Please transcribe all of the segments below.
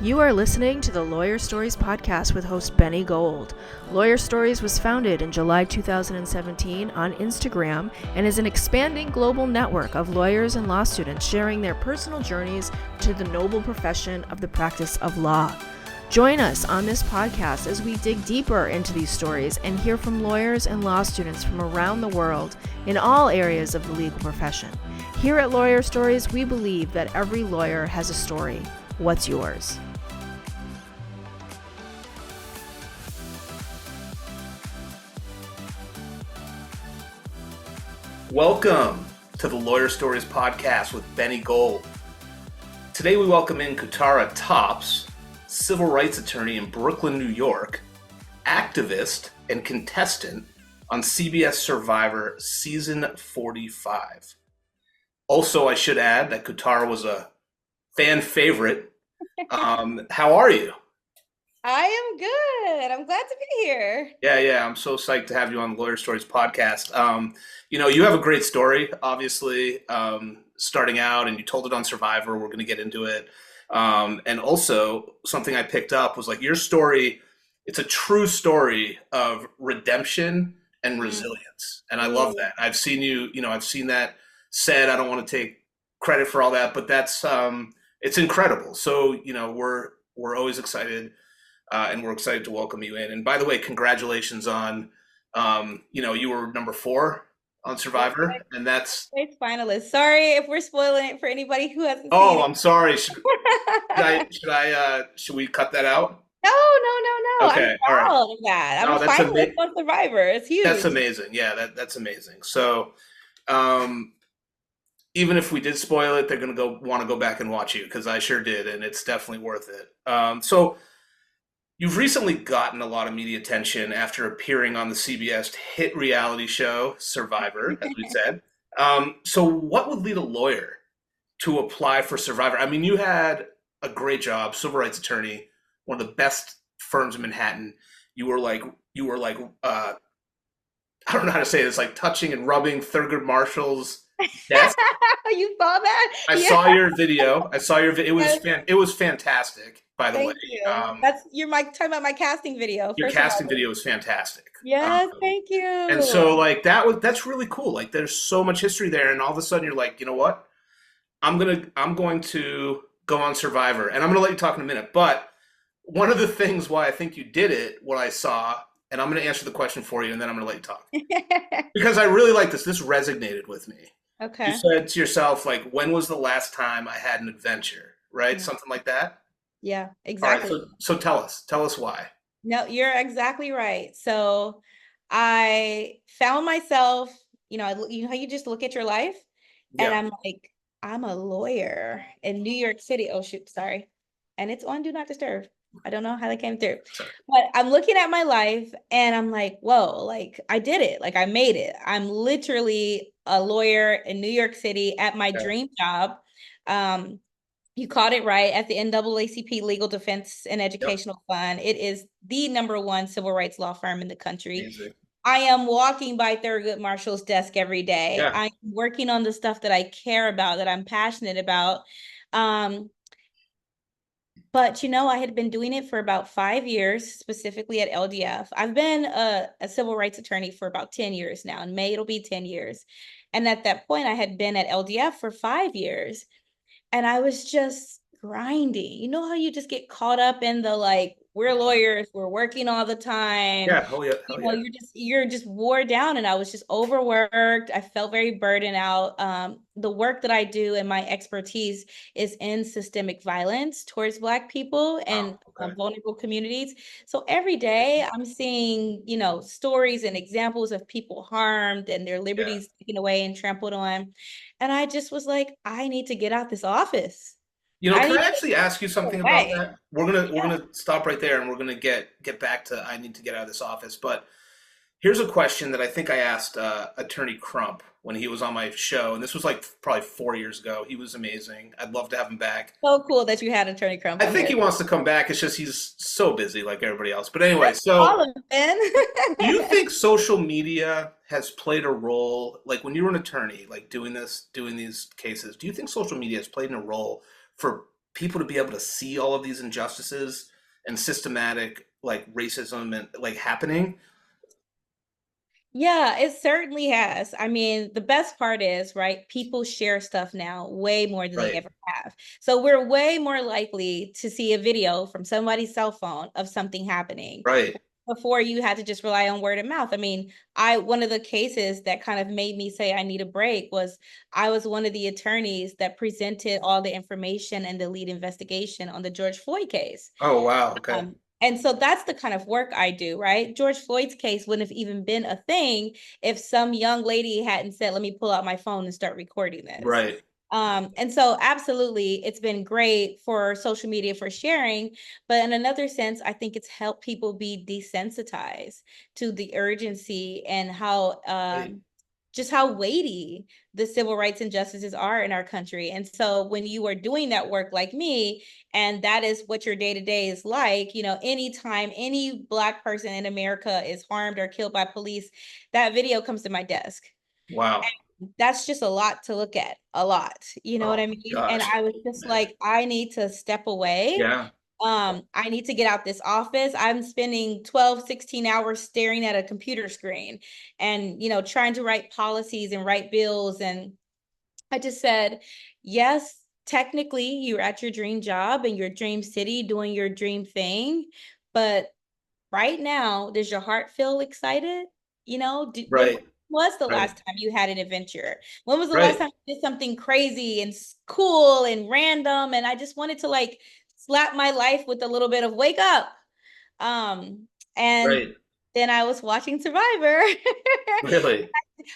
You are listening to the Lawyer Stories podcast with host Benny Gold. Lawyer Stories was founded in July 2017 on Instagram and is an expanding global network of lawyers and law students sharing their personal journeys to the noble profession of the practice of law. Join us on this podcast as we dig deeper into these stories and hear from lawyers and law students from around the world in all areas of the legal profession. Here at Lawyer Stories, we believe that every lawyer has a story. What's yours? Welcome to the Lawyer Stories podcast with Benny Gold. Today we welcome in Katurah Topps, civil rights attorney in Brooklyn, New York, activist and contestant on CBS Survivor Season 45. Also, I should add that Katurah was a fan favorite. How are you? I am good. I'm glad to be here. Yeah. I'm so psyched to have you on the Lawyer Stories podcast. You have a great story, obviously, starting out, and you told it on Survivor. We're going to get into it. And also, something I picked up was like your story. It's a true story of redemption and resilience. And I love that. I've seen I've seen that said. I don't want to take credit for all that, but that's it's incredible. So, we're always excited. And we're excited to welcome you in. And by the way, congratulations on, you were number 4 on Survivor, and that's great finalist. Sorry if we're spoiling it for anybody who hasn't seen it. Oh, I'm sorry. Should we cut that out? No. Okay, I'm proud of that. I'm a finalist on Survivor. It's huge. That's amazing. Yeah, that's amazing. So, even if we did spoil it, they're going to want to go back and watch you, because I sure did, and it's definitely worth it. So you've recently gotten a lot of media attention after appearing on the CBS hit reality show, Survivor, as we said. So what would lead a lawyer to apply for Survivor? I mean, you had a great job, civil rights attorney, one of the best firms in Manhattan. You were like, I don't know how to say this, like touching and rubbing Thurgood Marshall's desk. You saw that? I saw your video. It was fantastic. By the way, you're talking about my casting video. Your casting video was fantastic. Yes, thank you. And so, that's really cool. Like, there's so much history there, and all of a sudden, you're like, you know what? I'm going to go on Survivor, and I'm going to let you talk in a minute. But one of the things why I think you did it, what I saw, and I'm going to answer the question for you, and then I'm going to let you talk, because I really like this. This resonated with me. Okay. You said to yourself, like, when was the last time I had an adventure? Right, something like that. Yeah, exactly. All right, so tell us why. No, you're exactly right. So I found myself, how you just look at your life, and I'm like, I'm a lawyer in New York City. Oh, shoot, sorry. And it's on Do Not Disturb. I don't know how that came through. Sorry. But I'm looking at my life and I'm like, whoa, like I did it. Like I made it. I'm literally a lawyer in New York City at my dream job. You caught it right, at the NAACP Legal Defense and Educational Fund. It is the #1 civil rights law firm in the country. Amazing. I am walking by Thurgood Marshall's desk every day. Yeah. I'm working on the stuff that I care about, that I'm passionate about. But, I had been doing it for about 5 years, specifically at LDF. I've been a civil rights attorney for about 10 years now. In May, it'll be 10 years. And at that point, I had been at LDF for 5 years. And I was just grinding. You know how you just get caught up in the, like, we're lawyers, we're working all the time. Yeah, hell yeah. You're just wore down, and I was just overworked. I felt very burdened out. The work that I do and my expertise is in systemic violence towards Black people and vulnerable communities. So every day I'm seeing, stories and examples of people harmed and their liberties taken away and trampled on. And I just was like, I need to get out this office. Can I actually ask you something about that? We're gonna stop right there, and we're gonna get back to I need to get out of this office. But here's a question that I think I asked Attorney Crump when he was on my show, and this was like probably 4 years ago. He was amazing. I'd love to have him back. So cool that you had Attorney Crump. I think he wants to come back. It's just he's so busy, like everybody else. But anyway, so do you think social media has played a role, like when you were an attorney, like doing these cases? Do you think social media has played a role for people to be able to see all of these injustices and systematic like racism and like happening. Yeah, it certainly has. I mean, the best part is, right, people share stuff now way more than they Right. ever have. So we're way more likely to see a video from somebody's cell phone of something happening Right. before you had to just rely on word of mouth. I mean, one of the cases that kind of made me say I need a break was I was one of the attorneys that presented all the information and the lead investigation on the George Floyd case. Oh, wow. Okay. And so that's the kind of work I do, right? George Floyd's case wouldn't have even been a thing if some young lady hadn't said, let me pull out my phone and start recording this. Right. And so absolutely, it's been great for social media for sharing, but in another sense, I think it's helped people be desensitized to the urgency and how Right. just how weighty the civil rights injustices are in our country. And so when you are doing that work like me, and that is what your day-to-day is like, you know, anytime any Black person in America is harmed or killed by police, that video comes to my desk. Wow. And that's just a lot to look at, a lot, you know what Oh I mean? And gosh. I was just like, I need to step away. Yeah. I need to get out this office. I'm spending 12, 16 hours staring at a computer screen and, you know, trying to write policies and write bills. And I just said, yes, technically you're at your dream job in your dream city doing your dream thing. But right now, does your heart feel excited? You know, when Right. was the Right. last time you had an adventure? When was the last Right. time you did something crazy and cool and random? And I just wanted to like slap my life with a little bit of wake up. And Right. then I was watching Survivor. Really.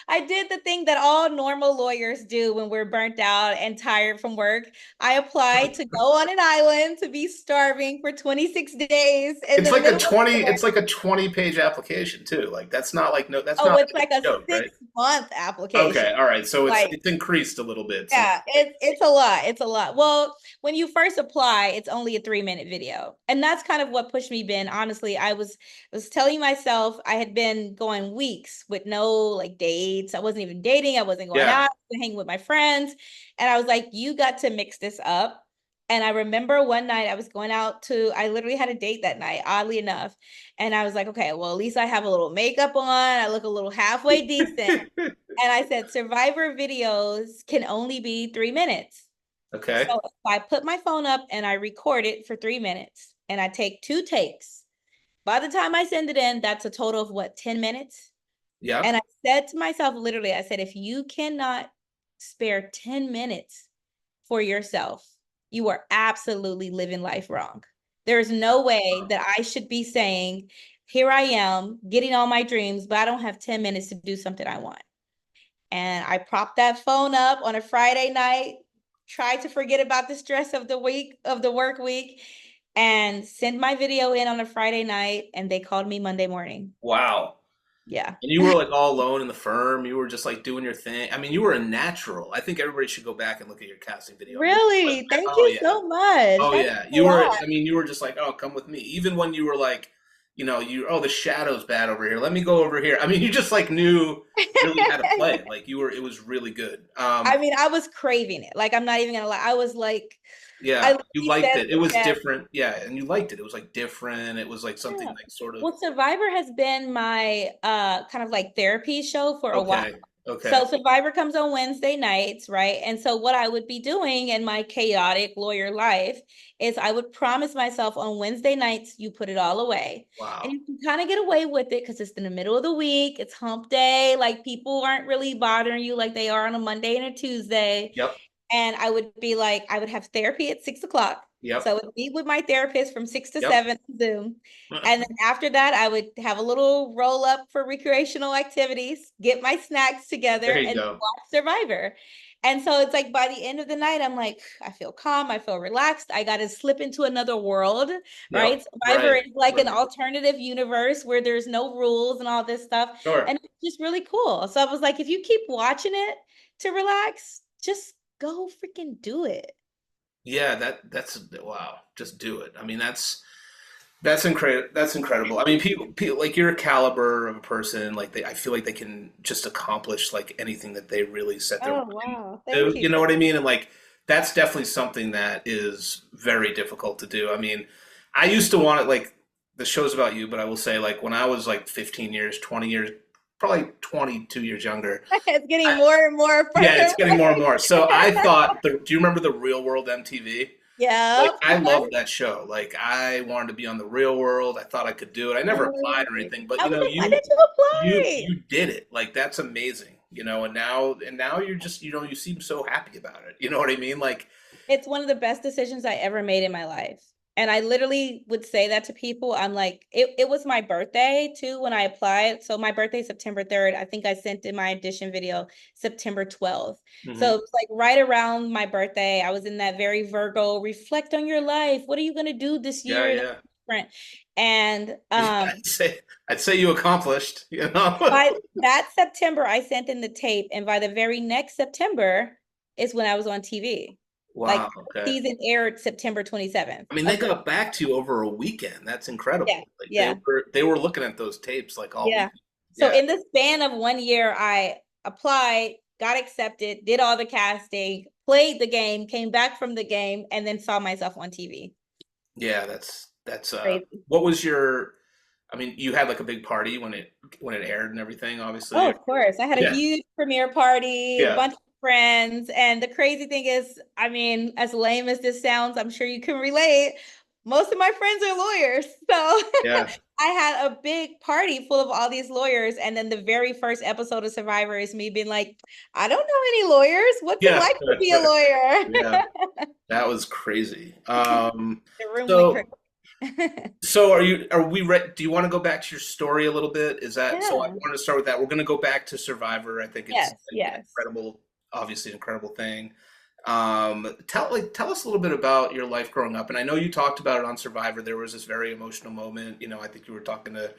I did the thing that all normal lawyers do when we're burnt out and tired from work. I applied to go on an island to be starving for 26 days in It's the like a middle of 20, nowhere. it's like a 20-page application too. Like that's not like no, that's Oh, not it's like like a a joke, right? 6 month application. Okay, all right. So it's Like, it's increased a little bit since. yeah, it's a lot. It's a lot. Well, when you first apply, it's only a 3 minute video. And that's kind of what pushed me, Ben. Honestly, I was telling myself I had been going weeks with no like dates. I wasn't even dating. I wasn't going Yeah. out, hanging with my friends. And I was like, you got to mix this up. And I remember one night I was going out I literally had a date that night, oddly enough. And I was like, okay, well, at least I have a little makeup on. I look a little halfway decent. And I said, Survivor videos can only be 3 minutes. Okay. So if I put my phone up and I record it for 3 minutes and I take 2 takes, by the time I send it in, that's a total of what, 10 minutes? Yeah. And I said to myself, literally, I said, if you cannot spare 10 minutes for yourself, you are absolutely living life wrong. There is no way that I should be saying, here I am getting all my dreams, but I don't have 10 minutes to do something I want. And I propped that phone up on a Friday night, tried to forget about the stress of the week, of the work week, and sent my video in on a Friday night. And they called me Monday morning. Wow. Yeah. And you were like all alone in the firm. You were just like doing your thing. I mean, you were a natural. I think everybody should go back and look at your casting video. I mean, Really? Thank oh you yeah. so much. Oh That yeah. means a You were, lot. I mean, you were just like, oh, come with me. Even when you were like, oh, the shadow's bad over here. Let me go over here. I mean, you just like knew really how to play. Like it was really good. I mean, I was craving it. Like, I'm not even gonna lie. I was like, I Yeah, you literally liked said it. It to was Jeff, different. Yeah, and you liked it. It was like different. It was like something yeah. like sort of Well, Survivor has been my kind of like therapy show for a while. okay. Okay. So Survivor comes on Wednesday nights, right? And so what I would be doing in my chaotic lawyer life is I would promise myself on Wednesday nights, you put it all away. And Wow. you can kind of get away with it because it's in the middle of the week, it's hump day, like people aren't really bothering you like they are on a Monday and a Tuesday. Yep. And I would be like, I would have therapy at 6 o'clock. So I Yep. would meet with my therapist from six to Yep. seven on Zoom. And then after that, I would have a little roll up for recreational activities, get my snacks together, There you and go. watch Survivor. And so it's like by the end of the night, I'm like, I feel calm, I feel relaxed. I got to slip into another world, Yep. right? Survivor Right. is like an Right. alternative universe where there's no rules and all this stuff. Sure. And it's just really cool. So I was like, if you keep watching it to relax, just go freaking do it. Yeah, that's wow. Just do it. I mean, that's incredible. That's incredible. I mean, people like your caliber of a person, like I feel like they can just accomplish like anything that they really set their Oh, mind wow. to. Thank you. You know what I mean? And like that's definitely something that is very difficult to do. I mean, I used to want it like the show's about you, but I will say like when I was like 15 years, 20 years, probably 22 years younger. It's getting I, more and more yeah, further it's getting more and away. more. So I thought, do you remember the Real World MTV? Like Yep. I loved that show. Like I wanted to be on the Real World. I thought I could do it. I never applied or Yes. anything, but I you was know, like, why you did you you apply? you did it. Like that's amazing. And now you're just, you seem so happy about it. You know what I mean? Like It's one of the best decisions I ever made in my life. And I literally would say that to people. I'm like, it was my birthday too when I applied. So my birthday, September 3rd. I think I sent in my audition video September 12th. So mhm. it was like right around my birthday. I was in that very Virgo, reflect on your life. What are you gonna do this Yeah, year that's yeah. different? And Yeah, I'd say you accomplished, you know. by that September, I sent in the tape, and by the very next September is when I was on TV. Like Wow, okay. season aired September 27th I mean, they of got back to you over a weekend. That's yeah, incredible. Like they yeah, were they were looking at those tapes like all yeah. week. So Yeah. in the span of 1 year, I applied, got accepted, did all the casting, played the game, came back from the game, and then saw myself on TV. Yeah, that's Crazy. what was your I mean, you had like a big party when it aired and everything, Oh, obviously. of course. I had a Yeah. huge premiere party, a Yeah. bunch of friends. And the crazy thing is, I mean, as lame as this sounds, I'm sure you can relate. Most of my friends are lawyers. So Yeah. I had a big party full of all these lawyers. And then the very first episode of Survivor is me being like, I don't know any lawyers. What's it Yeah. like to be a Yeah. lawyer? That was crazy. The room went So crazy. So are we ready? Do you want to go back to your story a little bit? Is that so? I Yeah. wanted to start with that. We're going to go back to Survivor. I think it's Yes. an Yes. incredible, obviously incredible thing. Tell us a little bit about your life growing up. And I know you talked about it on Survivor. There was this very emotional moment. I think you were talking to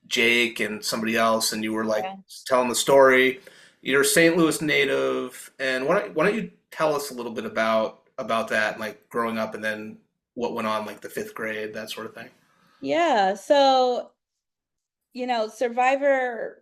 Jake and somebody else, and you were like Yeah. telling the story. You're a St. Louis native, and why don't you tell us a little bit about that, and like growing up, and then what went on, like the fifth grade, that sort of thing. Yeah. So Survivor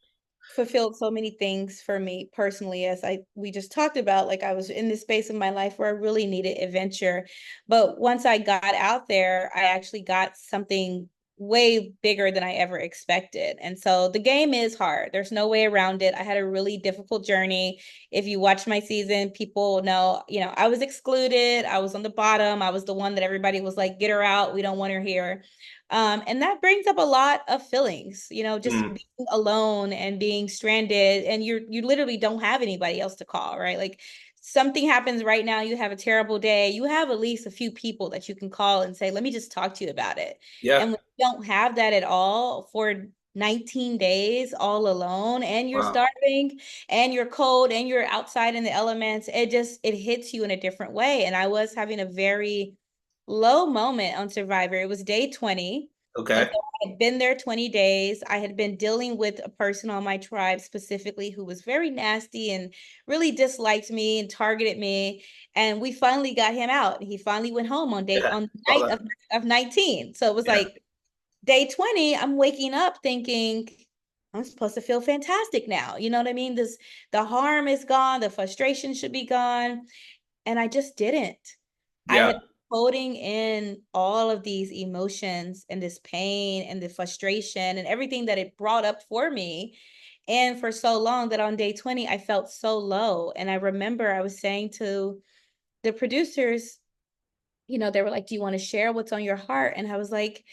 fulfilled so many things for me personally, as we just talked about. Like I was in this space of my life where I really needed adventure. But once I got out there, I actually got something way bigger than I ever expected. And so the game is hard. There's no way around it. I had a really difficult journey. If you watch my season, people know, I was excluded. I was on the bottom. I was the one that everybody was like, get her out. We don't want her here. And that brings up a lot of feelings, just Mm, being alone and being stranded, and you literally don't have anybody else to call, right? Like something happens right now, you have a terrible day, you have at least a few people that you can call and say, let me just talk to you about it. yeah. And when you don't have that at all for 19 days all alone, and you're Wow. starving and you're cold and you're outside in the elements, it hits you in a different way. And I was having a very low moment on Survivor. It was day 20. And Okay. so I had been there 20 days. I had been dealing with a person on my tribe specifically who was very nasty and really disliked me and targeted me. And we finally got him out. He finally went home Yeah. on the Saw night that. of 19. So it was Yeah. like day 20, I'm waking up thinking, I'm supposed to feel fantastic now. You know what I mean? The harm is gone, the frustration should be gone. And I just didn't. I Yeah. had holding in all of these emotions and this pain and the frustration and everything that it brought up for me. And for so long that on day 20, I felt so low. And I remember I was saying to the producers, they were like, do you want to share what's on your heart? And I was like,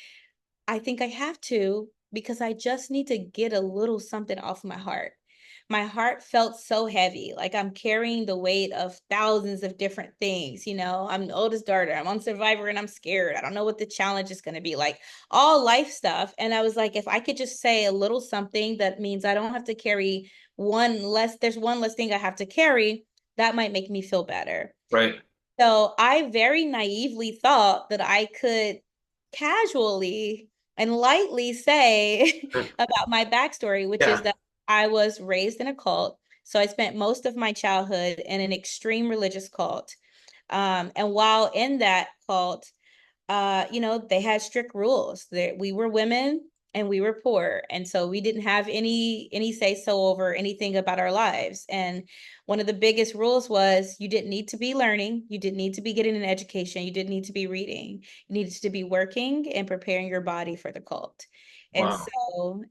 I think I have to, because I just need to get a little something off my heart. My heart felt so heavy, like I'm carrying the weight of thousands of different things. I'm the oldest daughter, I'm on Survivor, and I'm scared. I don't know what the challenge is going to be, like all life stuff. And I was like, if I could just say a little something that means I don't have to carry there's one less thing I have to carry, that might make me feel better. Right. So I very naively thought that I could casually and lightly say about my backstory, which is Yeah. that I was raised in a cult. So I spent most of my childhood in an extreme religious cult. And while in that cult, they had strict rules. We were women. and we were poor, and so we didn't have any say so over anything about our lives. And one of the biggest rules was you didn't need to be learning, you didn't need to be getting an education, you didn't need to be reading, you needed to be working and preparing your body for the cult. And Wow. so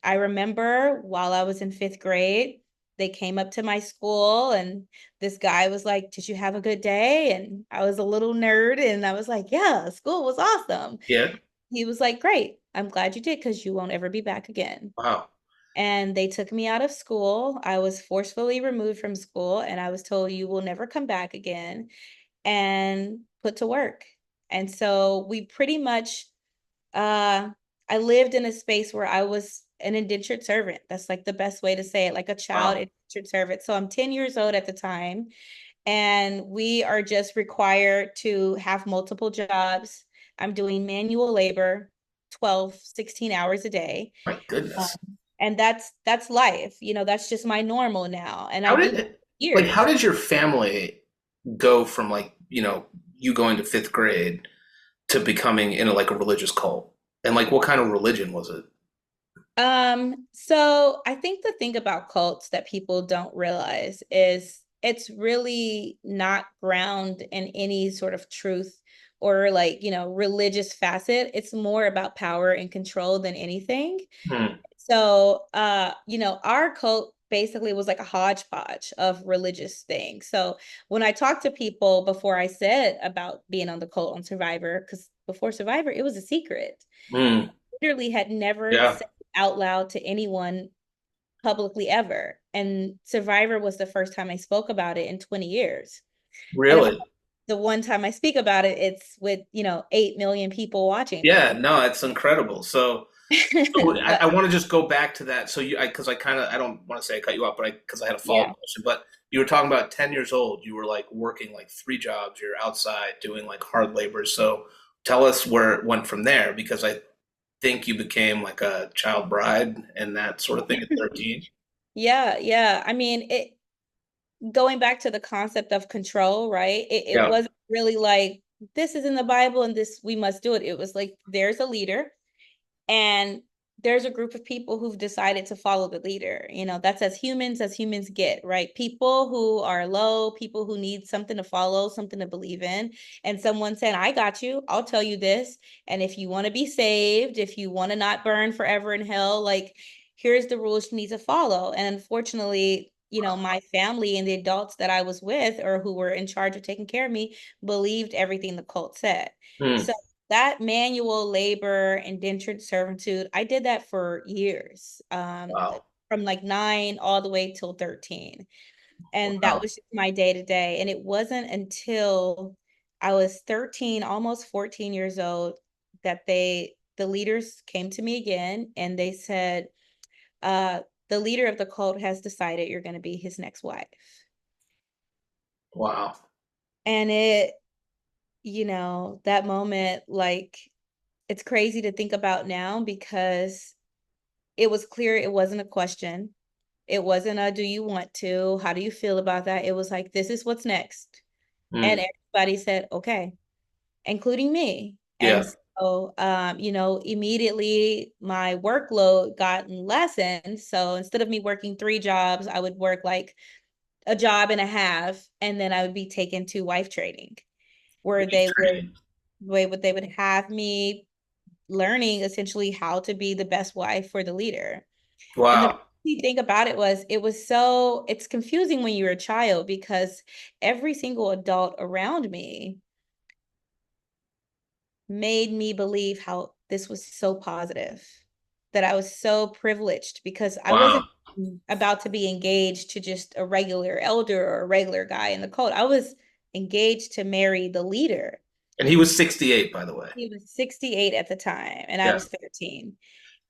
I remember while I was in 5th grade, they came up to my school, and this guy was like, "Did you have a good day?" And I was a little nerd, and I was like, "Yeah, school was awesome." Yeah. He was like, "Great. I'm glad you did, because you won't ever be back again." Wow. And they took me out of school. I was forcefully removed from school, and I was told, "You will never come back again," and put to work. And so we pretty much, uh, I lived in a space where I was an indentured servant. That's like the best way to say it, like a child Wow. indentured servant. So I'm 10 years old at the time, and we are just required to have multiple jobs. I'm doing manual labor, 12, 16 hours a day. My Um, goodness. and that's life. That's just my normal now. And I How do did that it, like, how years. did your family go from, like, you going to fifth grade to becoming in like a religious cult? And like, what kind of religion was it? So I think the thing about cults that people don't realize is it's really not ground in any sort of truth or, like, religious facet. It's more about power and control than anything. Hmm. So, our cult basically was like a hodgepodge of religious things. So when I talked to people before I said about being on the cult on Survivor, because before Survivor, it was a secret. Hmm. Literally had never Yeah. said it out loud to anyone publicly ever. And Survivor was the first time I spoke about it in 20 years. And of course, Really? the one time I speak about it, it's with, 8 million people watching Yeah. me. No, it's incredible. So I, But I want to just go back to that. So because I kind of, I don't want to say I cut you off, but because I had a follow-up yeah, question. But you were talking about 10 years old, you were like working like three jobs. You're outside doing like hard labor. So tell us where it went from there, because I think you became like a child bride and that sort of thing at 13. yeah, yeah. I mean, going back to the concept of control, right? It Yeah. wasn't really like, this is in the Bible and this, we must do it. It was like, there's a leader, and there's a group of people who've decided to follow the leader. That's as humans get, right? People who are low, people who need something to follow, something to believe in. And someone said, "I got you. I'll tell you this. And if you want to be saved, if you want to not burn forever in hell, like, here's the rules you need to follow." And unfortunately, my family and the adults that I was with, or who were in charge of taking care of me, believed everything the cult said. Hmm. So that manual labor, indentured servitude, I did that for years, Wow. from like 9 all the way till 13. And that Wow. was just my day to day. And it wasn't until I was 13, almost 14 years old, that the leaders came to me again, and they said, uh, the leader of the cult has decided you're going to be his next wife. Wow. And that moment, like, it's crazy to think about now, because it was clear it wasn't a question. It wasn't a, "Do you want to? How do you feel about that?" It was like, "This is what's next." Hmm. And everybody said, "Okay," including me. And Yeah. so, immediately my workload got lessened. So instead of me working 3 jobs, I would work like a job and a half, and then I would be taken to wife training, where Wave they would, training. they would have me learning essentially how to be the best wife for the leader. And the Wow. crazy thing about it's confusing when you're a child, because every single adult around me made me believe how this was so positive, that I was so privileged, because I wasn't Wow. about to be engaged to just a regular elder or a regular guy in the cult. I was engaged to marry the leader. And he was 68, by the way. He was 68 at the time, and I Yeah. was 13.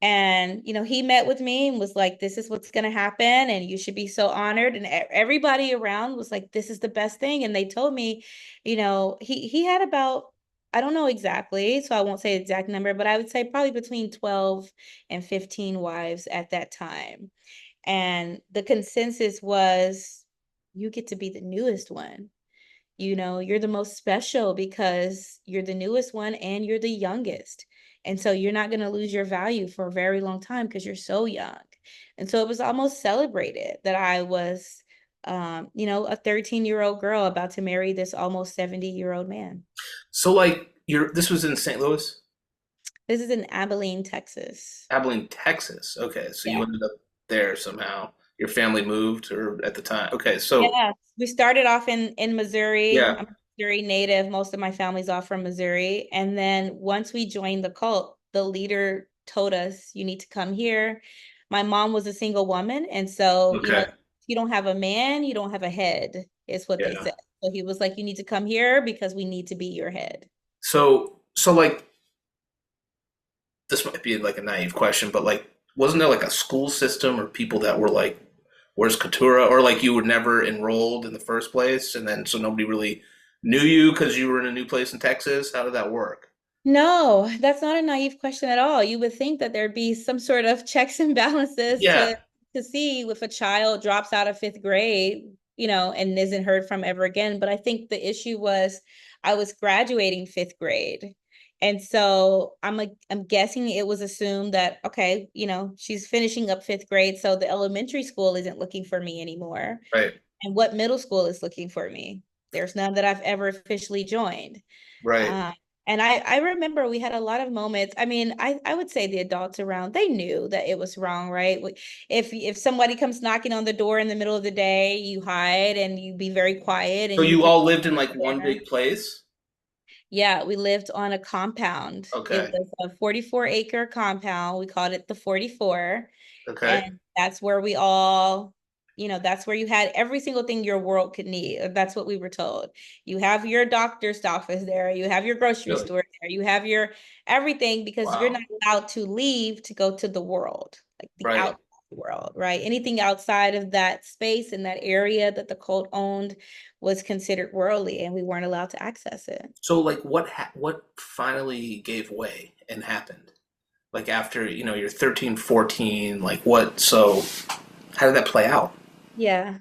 And he met with me and was like, "This is what's going to happen, and you should be so honored." And everybody around was like, "This is the best thing." And they told me, he had about, I don't know exactly, so I won't say the exact number, but I would say probably between 12 and 15 wives at that time. And the consensus was, "You get to be the newest one. You're the most special, because you're the newest one and you're the youngest." And so you're not going to lose your value for a very long time because you're so young. And so it was almost celebrated that I was, a 13-year-old girl about to marry this almost 70-year-old man. So like this was in St. Louis? This is in Abilene, Texas. Abilene, Texas. Okay, so you Yeah. ended up there somehow. Your family moved, or at the time. Okay, so Yeah. We started off in Missouri. yeah. I'm a Missouri native. Most of my family's all from Missouri. And then once we joined the cult, the leader told us, you need to come here. My mom was a single woman. And so, Okay. if you don't have a man, you don't have a head, is what they Yeah. said. So he was like, you need to come here because we need to be your head. So like this might be like a naive question, but like wasn't there like a school system or people that were like, where's Katurah? Or like you were never enrolled in the first place, and then so nobody really knew you because you were in a new place in Texas? How did that work? No, that's not a naive question at all. You would think that there'd be some sort of checks and balances Yeah. to see if a child drops out of fifth grade, and isn't heard from ever again. But I think the issue was I was graduating fifth grade. And so I'm guessing it was assumed that, okay, she's finishing up fifth grade, so the elementary school isn't looking for me anymore. Right. And what middle school is looking for me? There's none that I've ever officially joined. Right. Um, and I remember we had a lot of moments. I mean, I would say the adults around, they knew that it was wrong, right? If somebody comes knocking on the door in the middle of the day, you hide and you be very quiet So and you you keep all lived in like one dinner. big place? Yeah, we lived on a compound. It Okay. was a 44-acre compound. We called it the 44. Okay. And that's where we all, that's where you had every single thing your world could need. That's what we were told. You have your doctor's office there, you have your grocery Really? store there, you have your everything because you're Wow. not allowed to leave to go to the world, like the Right. outside world, right? Anything outside of that space in that area that the cult owned was considered worldly and we weren't allowed to access it. So like what finally gave way and happened? Like after, you're 13, 14, like what, so how did that play out? Yeah.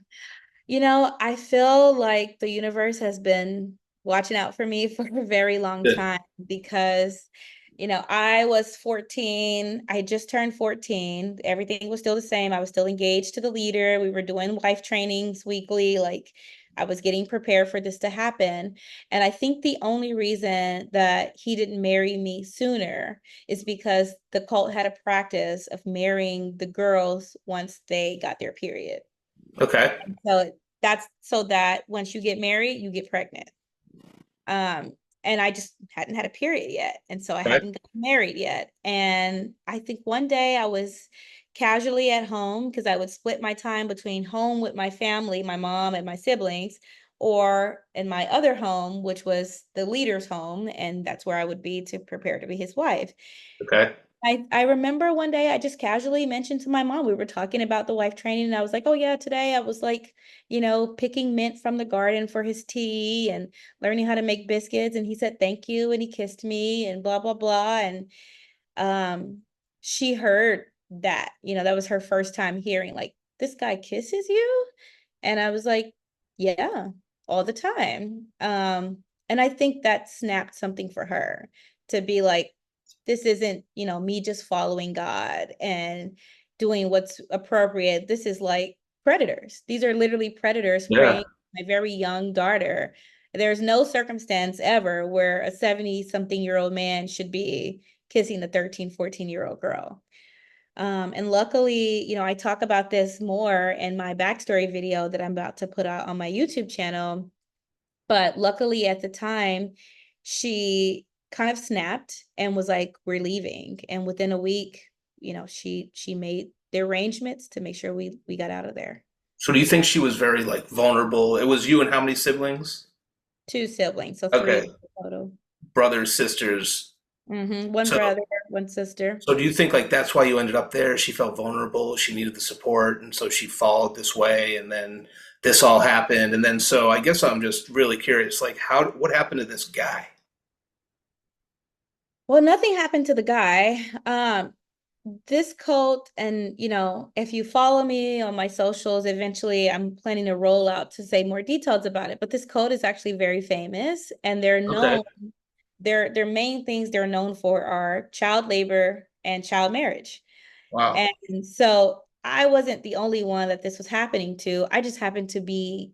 I feel like the universe has been watching out for me for a very long Good. time because, I was 14. I just turned 14. Everything was still the same. I was still engaged to the leader. We were doing wife trainings weekly. Like I was getting prepared for this to happen. And I think the only reason that he didn't marry me sooner is because the cult had a practice of marrying the girls once they got their period. Okay. So that's so that once you get married, you get pregnant. Um, and I just hadn't had a period yet. And so I Okay. hadn't gotten married yet. And I think one day I was casually at home because I would split my time between home with my family, my mom and my siblings, or in my other home, which was the leader's home. And that's where I would be to prepare to be his wife. Okay. I remember one day I just casually mentioned to my mom, we were talking about the wife training, and I was like, oh yeah, today I was like, picking mint from the garden for his tea and learning how to make biscuits. And he said, thank you. And he kissed me and blah, blah, blah. And um, she heard that, that was her first time hearing like, this guy kisses you? And I was like, yeah, all the time. And I think that snapped something for her to be like, this isn't, me just following God and doing what's appropriate. This is like predators. These are literally predators Yeah. preying on my very young daughter. There's no circumstance ever where a 70-something-year-old man should be kissing a 13, 14-year-old girl. And luckily, I talk about this more in my backstory video that I'm about to put out on my YouTube channel. But luckily at the time, she kind of snapped and was like, we're leaving. And within a week, she made the arrangements to make sure we got out of there. So do you think she was very like vulnerable? It was you and how many siblings? Two siblings, so three of Okay. us total. Brothers, sisters. One So brother, one sister. so do you think like that's why you ended up there? She felt vulnerable, she needed the support, and so she followed this way, and then this all happened, and then so I guess I'm just really curious, like what happened to this guy? Well, nothing happened to the guy. This cult, and if you follow me on my socials, eventually I'm planning to roll out to say more details about it. But this cult is actually very famous, and they're Okay. known their main things they're known for are child labor and child marriage. Wow. And so I wasn't the only one that this was happening to. I just happened to be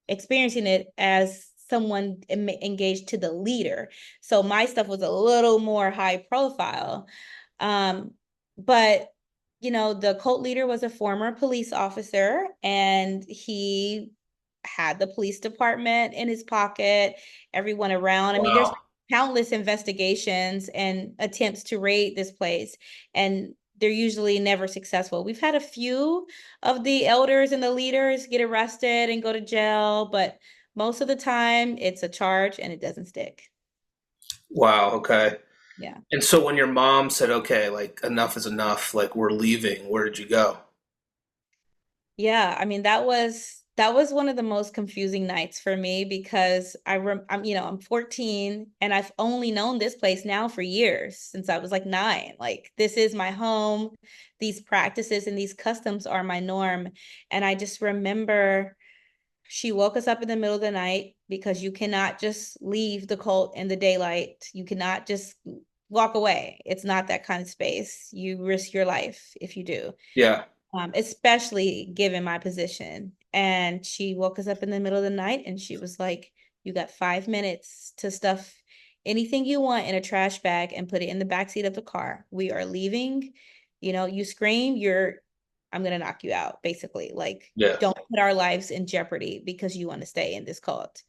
experiencing it as someone engaged to the leader. So my stuff was a little more high profile. But the cult leader was a former police officer, and he had the police department in his pocket, everyone around. I mean, there's Wow. countless investigations and attempts to raid this place, and they're usually never successful. We've had a few of the elders and the leaders get arrested and go to jail, but most of the time it's a charge and it doesn't stick. Wow. Okay. Yeah. And so when your mom said, okay, like enough is enough, like we're leaving, where did you go? Yeah, I mean that was one of the most confusing nights for me because I'm 14 and I've only known this place now for years, since I was like 9. Like, this is my home. These practices and these customs are my norm. And I just remember she woke us up in the middle of the night, because you cannot just leave the cult in the daylight. You cannot just walk away. It's not that kind of space. You risk your life if you do, Yeah. especially given my position. And she woke us up in the middle of the night and she was like, you got 5 minutes to stuff anything you want in a trash bag and put it in the backseat of the car. We are leaving. You scream, I'm going to knock you out, basically. Like, Yeah. don't put our lives in jeopardy because you want to stay in this cult.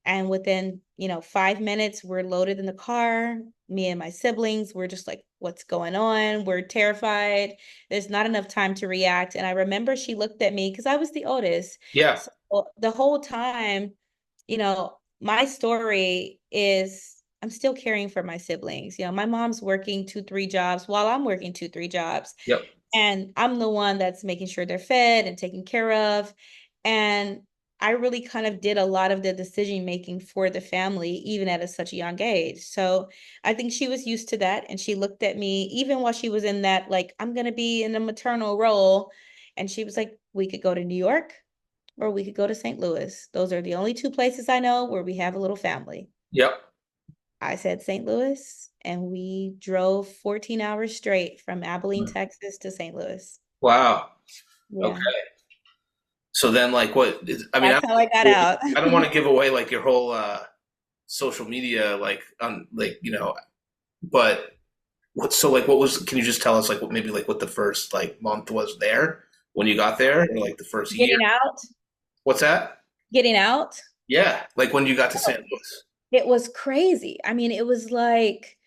And within, 5 minutes, we're loaded in the car. Me and my siblings, we're just like, what's going on? We're terrified. There's not enough time to react. And I remember she looked at me because I was the oldest. Yeah. So the whole time, my story is I'm still caring for my siblings. My mom's working 2, 3 jobs while I'm working 2, 3 jobs. Yep. And I'm the one that's making sure they're fed and taken care of. And I really kind of did a lot of the decision making for the family, even at such a young age. So I think she was used to that. And she looked at me, even while she was in that, like, I'm going to be in a maternal role. And she was like, we could go to New York or we could go to St. Louis. Those are the only 2 places I know where we have a little family. Yep. I said St. Louis, and we drove 14 hours straight from Abilene, Mm. Texas to St. Louis. Wow. Yeah. Okay. So then, like, what is, I mean, That's how I got out. I don't want to give away like your whole social media, like, but what was, can you just tell us, like, what maybe like what the first like month was there when you got there, or like the first year? Getting out, What's that? getting out. Yeah. Like when you got to St. Louis. It was crazy. I mean, it was like,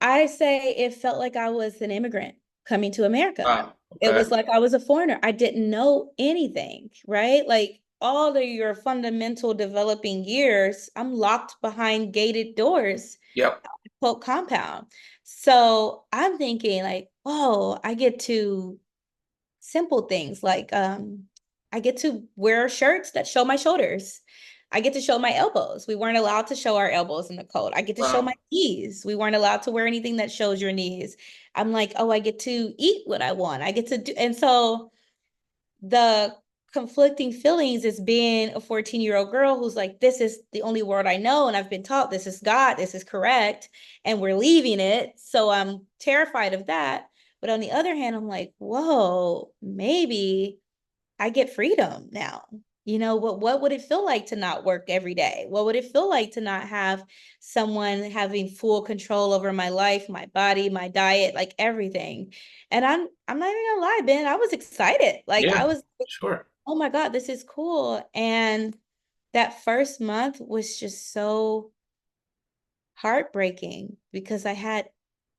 I say it felt like I was an immigrant coming to America. Wow. It Okay. was like I was a foreigner. I didn't know anything, right? Like, all of your fundamental developing years, I'm locked behind gated doors, Yep. quote compound. So I'm thinking like, oh, I get to simple things like I get to wear shirts that show my shoulders. I get to show my elbows. We weren't allowed to show our elbows in the code. I get to show Wow. my knees. We weren't allowed to wear anything that shows your knees. I'm like, oh, I get to eat what I want. I get to do, and so the conflicting feelings is being a 14-year-old girl who's like, this is the only word I know, and I've been taught this is God, this is correct, and we're leaving it. So I'm terrified of that. But on the other hand, I'm like, whoa, maybe I get freedom now. What would it feel like to not work every day? What would it feel like to not have someone having full control over my life, my body, my diet, like everything? And I'm not even gonna lie, Ben, I was excited. Like, Yeah. I was, Sure. oh my God, this is cool. And that first month was just so heartbreaking because I had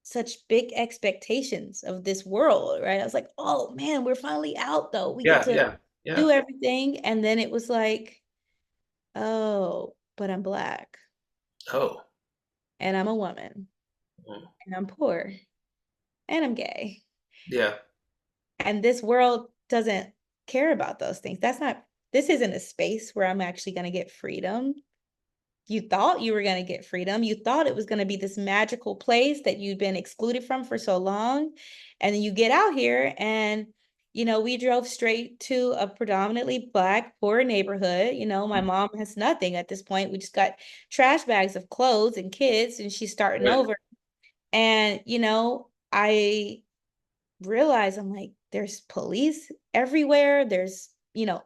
such big expectations of this world, right? I was like, oh man, we're finally out though. We get Yeah. to Yeah. Yeah. do everything. And then it was like, oh, but I'm Black Oh. and I'm a woman Mm. and I'm poor and I'm gay. Yeah. And this world doesn't care about those things. This isn't a space where I'm actually going to get freedom. You thought you were going to get freedom. You thought it was going to be this magical place that you'd been excluded from for so long. And then you get out here and we drove straight to a predominantly Black, poor neighborhood. My mom has nothing at this point. We just got trash bags of clothes and kids, and she's starting Right. over. And, I realized I'm like, there's police everywhere. There's,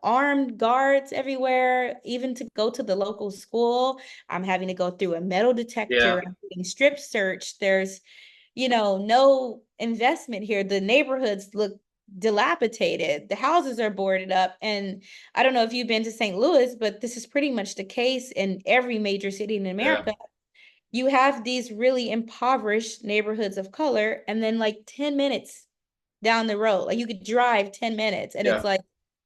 armed guards everywhere. Even to go to the local school, I'm having to go through a metal Yeah. detector. I'm getting strip searched. There's, no investment here. The neighborhoods look dilapidated. The houses are boarded up. And I don't know if you've been to St. Louis, but this is pretty much the case in every major city in Yeah. America. You have these really impoverished neighborhoods of color, and then like 10 minutes down the road, like you could drive 10 minutes and it's Yeah. like,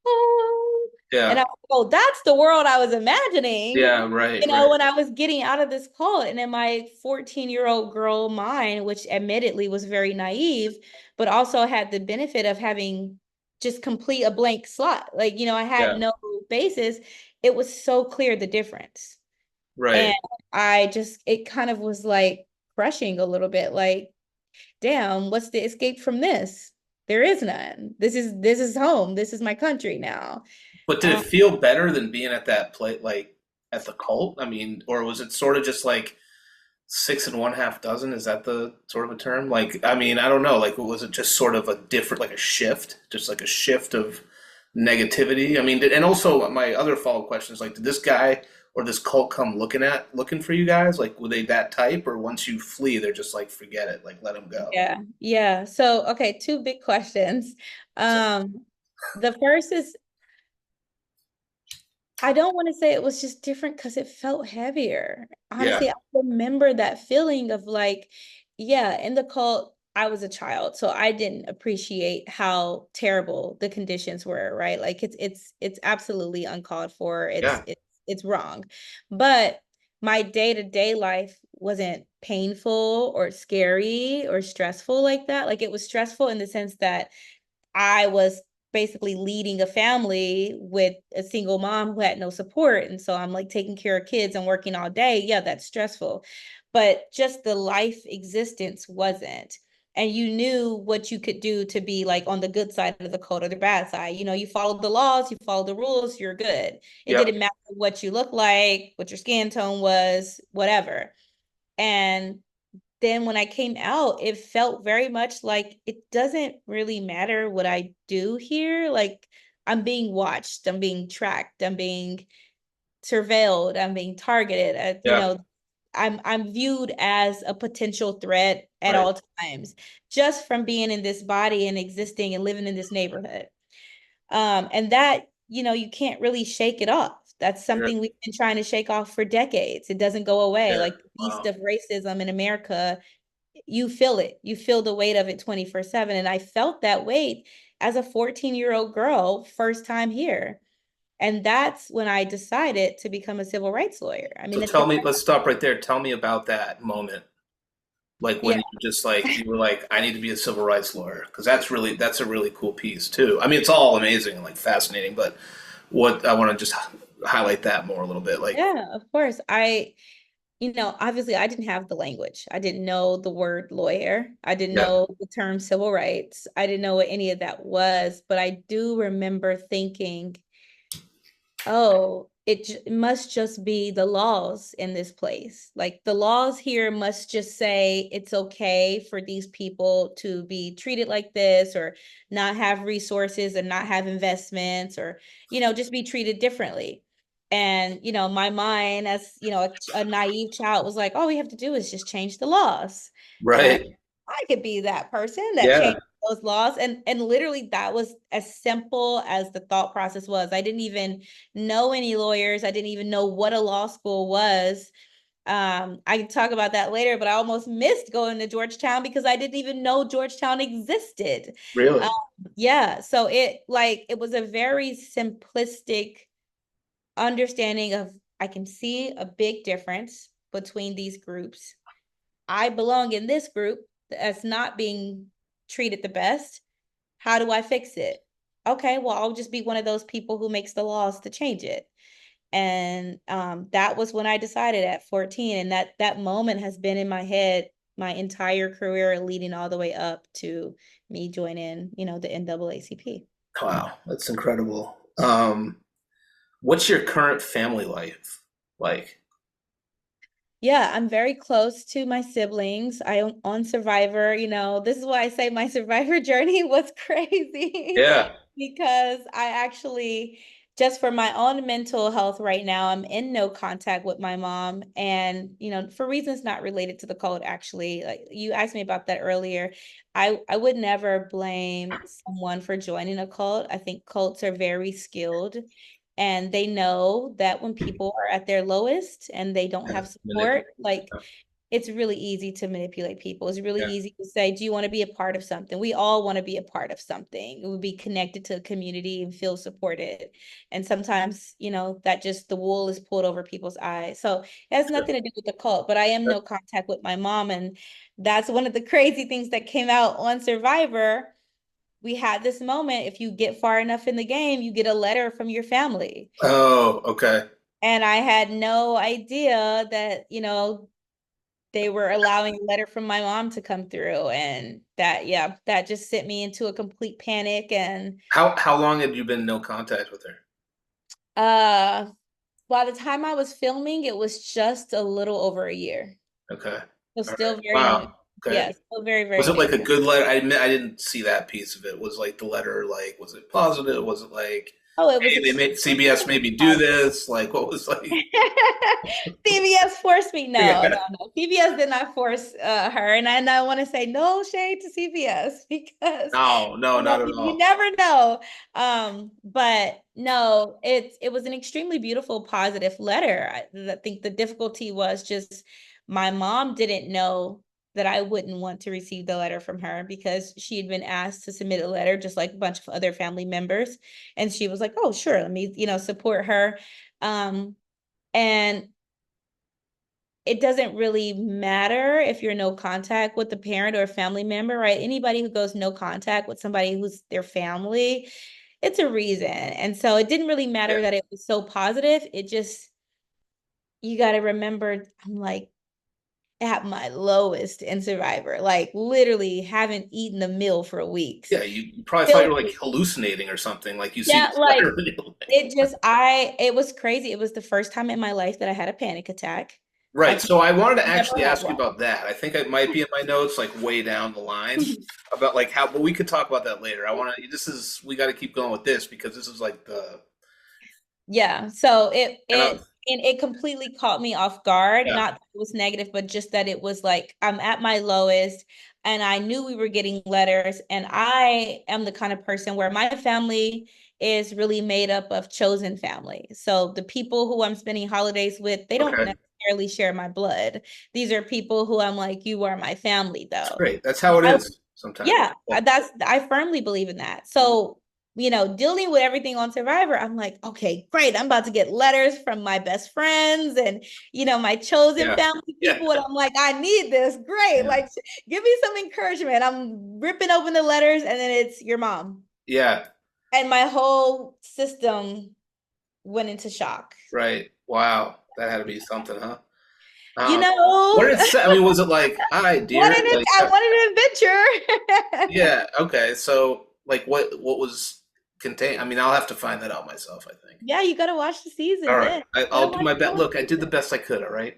oh, and Yeah. I oh, that's the world I was imagining, Yeah. Right. Right. when I was getting out of this cult. And in my 14-year-old girl mind, which admittedly was very naive, but also had the benefit of having just complete a blank slot. Like, I had Yeah. no basis. It was so clear the difference. And Right. it kind of was like crushing a little bit, like, damn, what's the escape from this? There is none. This is home. This is my country now. But did it Um, feel better than being at that play, like at the cult? I mean, or was it sort of just like six and one half dozen? Is that the sort of a term? Like, I mean, I don't know. Like, was it just sort of a different, like a shift, just like a shift of negativity? I mean, and also my other follow-up question is like, did this guy or this cult come looking for you guys? Like, were they that type, or once you flee, they're just like, forget it, like let them go? yeah, yeah. So, okay, two big questions. So, The first is, I don't want to say it was just different because it felt heavier. yeah, Honestly, I remember that feeling of like, yeah, in the cult, I was a child, so I didn't appreciate how terrible the conditions were, right? Like it's absolutely uncalled for. yeah, It's wrong. But my day-to-day life wasn't painful or scary or stressful like that. Like it was stressful in the sense that I was basically leading a family with a single mom who had no support. And so I'm like taking care of kids and working all day. Yeah, that's stressful. But just the life existence wasn't. And you knew what you could do to be like on the good side of the code or the bad side. You followed the laws, you followed the rules, you're good. It yep, didn't matter what you looked like, what your skin tone was, whatever. And then when I came out, it felt very much like it doesn't really matter what I do here. Like I'm being watched, I'm being tracked, I'm being surveilled, I'm being targeted. yeah, I'm viewed as a potential threat at right, all times, just from being in this body and existing and living in this neighborhood. And that, you can't really shake it off. That's yeah, something we've been trying to shake off for decades. It doesn't go away. yeah. Like the beast Wow. of racism in America, you feel it. You feel the weight of it 24/7. And I felt that weight as a 14-year-old girl, first time here. And that's when I decided to become a civil rights lawyer. I So mean, at tell the me, let's stop right there. Tell me about that moment. Like when yeah, you just like you were like, I need to be a civil rights lawyer because that's a really cool piece too. I mean, it's all amazing and like fascinating, but what I want to just highlight that more a little bit. Like, yeah, of course. Obviously I didn't have the language. I didn't know the word lawyer. I didn't yeah, know the term civil rights. I didn't know what any of that was, but I do remember thinking, oh, it must just be the laws in this place. Like the laws here must just say it's okay for these people to be treated like this or not have resources and not have investments or, just be treated differently. And, my mind as, a naive child was like, all we have to do is just change the laws. And right, I could be that person that yeah, changed those laws. And literally that was as simple as the thought process was. I didn't even know any lawyers. I didn't even know what a law school was. I can talk about that later, but I almost missed going to Georgetown because I didn't even know Georgetown existed. Um, really, yeah, so it was a very simplistic understanding of I can see a big difference between these groups. I belong in this group that's not being treated the best. How do I fix it? Okay, well, I'll just be one of those people who makes the laws to change it. And that was when I decided at 14. And that moment has been in my head my entire career, leading all the way up to me joining, the NAACP. Wow, that's incredible. What's your current family life like? Yeah, I'm very close to my siblings. I am on Survivor, this is why I say my Survivor journey was crazy Yeah. because I actually, just for my own mental health right now, I'm in no contact with my mom. And, for reasons not related to the cult, actually, like you asked me about that earlier. I would never blame someone for joining a cult. I think cults are very skilled and they know that when people are at their lowest and they don't Yeah. have support, like it's really easy to manipulate people. It's really Yeah. easy to say, do you want to be a part of something? We all want to be a part of something. It would be connected to a community and feel supported. And sometimes, that just the wool is pulled over people's eyes. So it has Sure. nothing to do with the cult, but I am no contact with my mom. And that's one of the crazy things that came out on Survivor. We had this moment. If you get far enough in the game, you get a letter from your family. Oh, okay. And I had no idea that, they were allowing a letter from my mom to come through. And that, yeah, that just sent me into a complete panic. And How long had you been no contact with her? uh by the time I was filming, it was just a little over a year. Okay. So All still right. very new. Wow. Okay. Yeah, still very, Was very it like new. a good letter? I didn't see that piece of it. Was like the letter like was it positive? Was it like, Oh, it was hey, they made CBS extremely made me do positive. this? Like what was like CBS forced me. No, no, yeah. no. CBS did not force her, and I want to say no shade to CBS because No, no, not at you all. never know. But no, it was an extremely beautiful, positive letter. I think the difficulty was just my mom didn't know that I wouldn't want to receive the letter from her because she had been asked to submit a letter just like a bunch of other family members, and she was like, "Oh, sure, let me, support her." And it doesn't really matter if you're no contact with the parent or a family member, right? Anybody who goes no contact with somebody who's their family, it's a reason. And so it didn't really Yeah. matter that it was so positive. It just, you got to remember, I'm like at my lowest in Survivor, like literally haven't eaten a meal for weeks. Yeah, you probably thought you were Still, like hallucinating or something. Like you see yeah, this like letter and you're like, it was crazy. It was the first time in my life that I had a panic attack. right. I've So I wanted to never actually had ask you one. about that. I think it might be in my notes, like way down the line, about like how, but we could talk about that later. I want to. This is we got to keep going with this because this is like the Yeah. So and I, it completely caught me off guard. yeah. Not that it was negative, but just that it was like I'm at my lowest and I knew we were getting letters. And I am the kind of person where my family is really made up of chosen family. So the people who I'm spending holidays with, they don't Okay, necessarily share my blood. These are people who I'm like, you are my family that's though. great. That's how it I is sometimes. yeah, Yeah. I firmly believe in that. So, dealing with everything on Survivor, I'm like, okay, great. I'm about to get letters from my best friends and, my chosen Yeah. family Yeah. people. And I'm like, I need this. Great. Yeah. Like, give me some encouragement. I'm ripping open the letters and then it's your mom. Yeah. And my whole system went into shock. Right. Wow. That had to be something, huh? You Um, what know, did it say? I mean, was it like, "Hi, dear"? Like, I wanted an adventure. yeah. Okay. So, like, what was contained? I mean, I'll have to find that out myself. I think. Yeah, you gotta watch the All season, right. Ben. You I'll gotta do watch my the best. whole Look, I did the season. best I could. All right.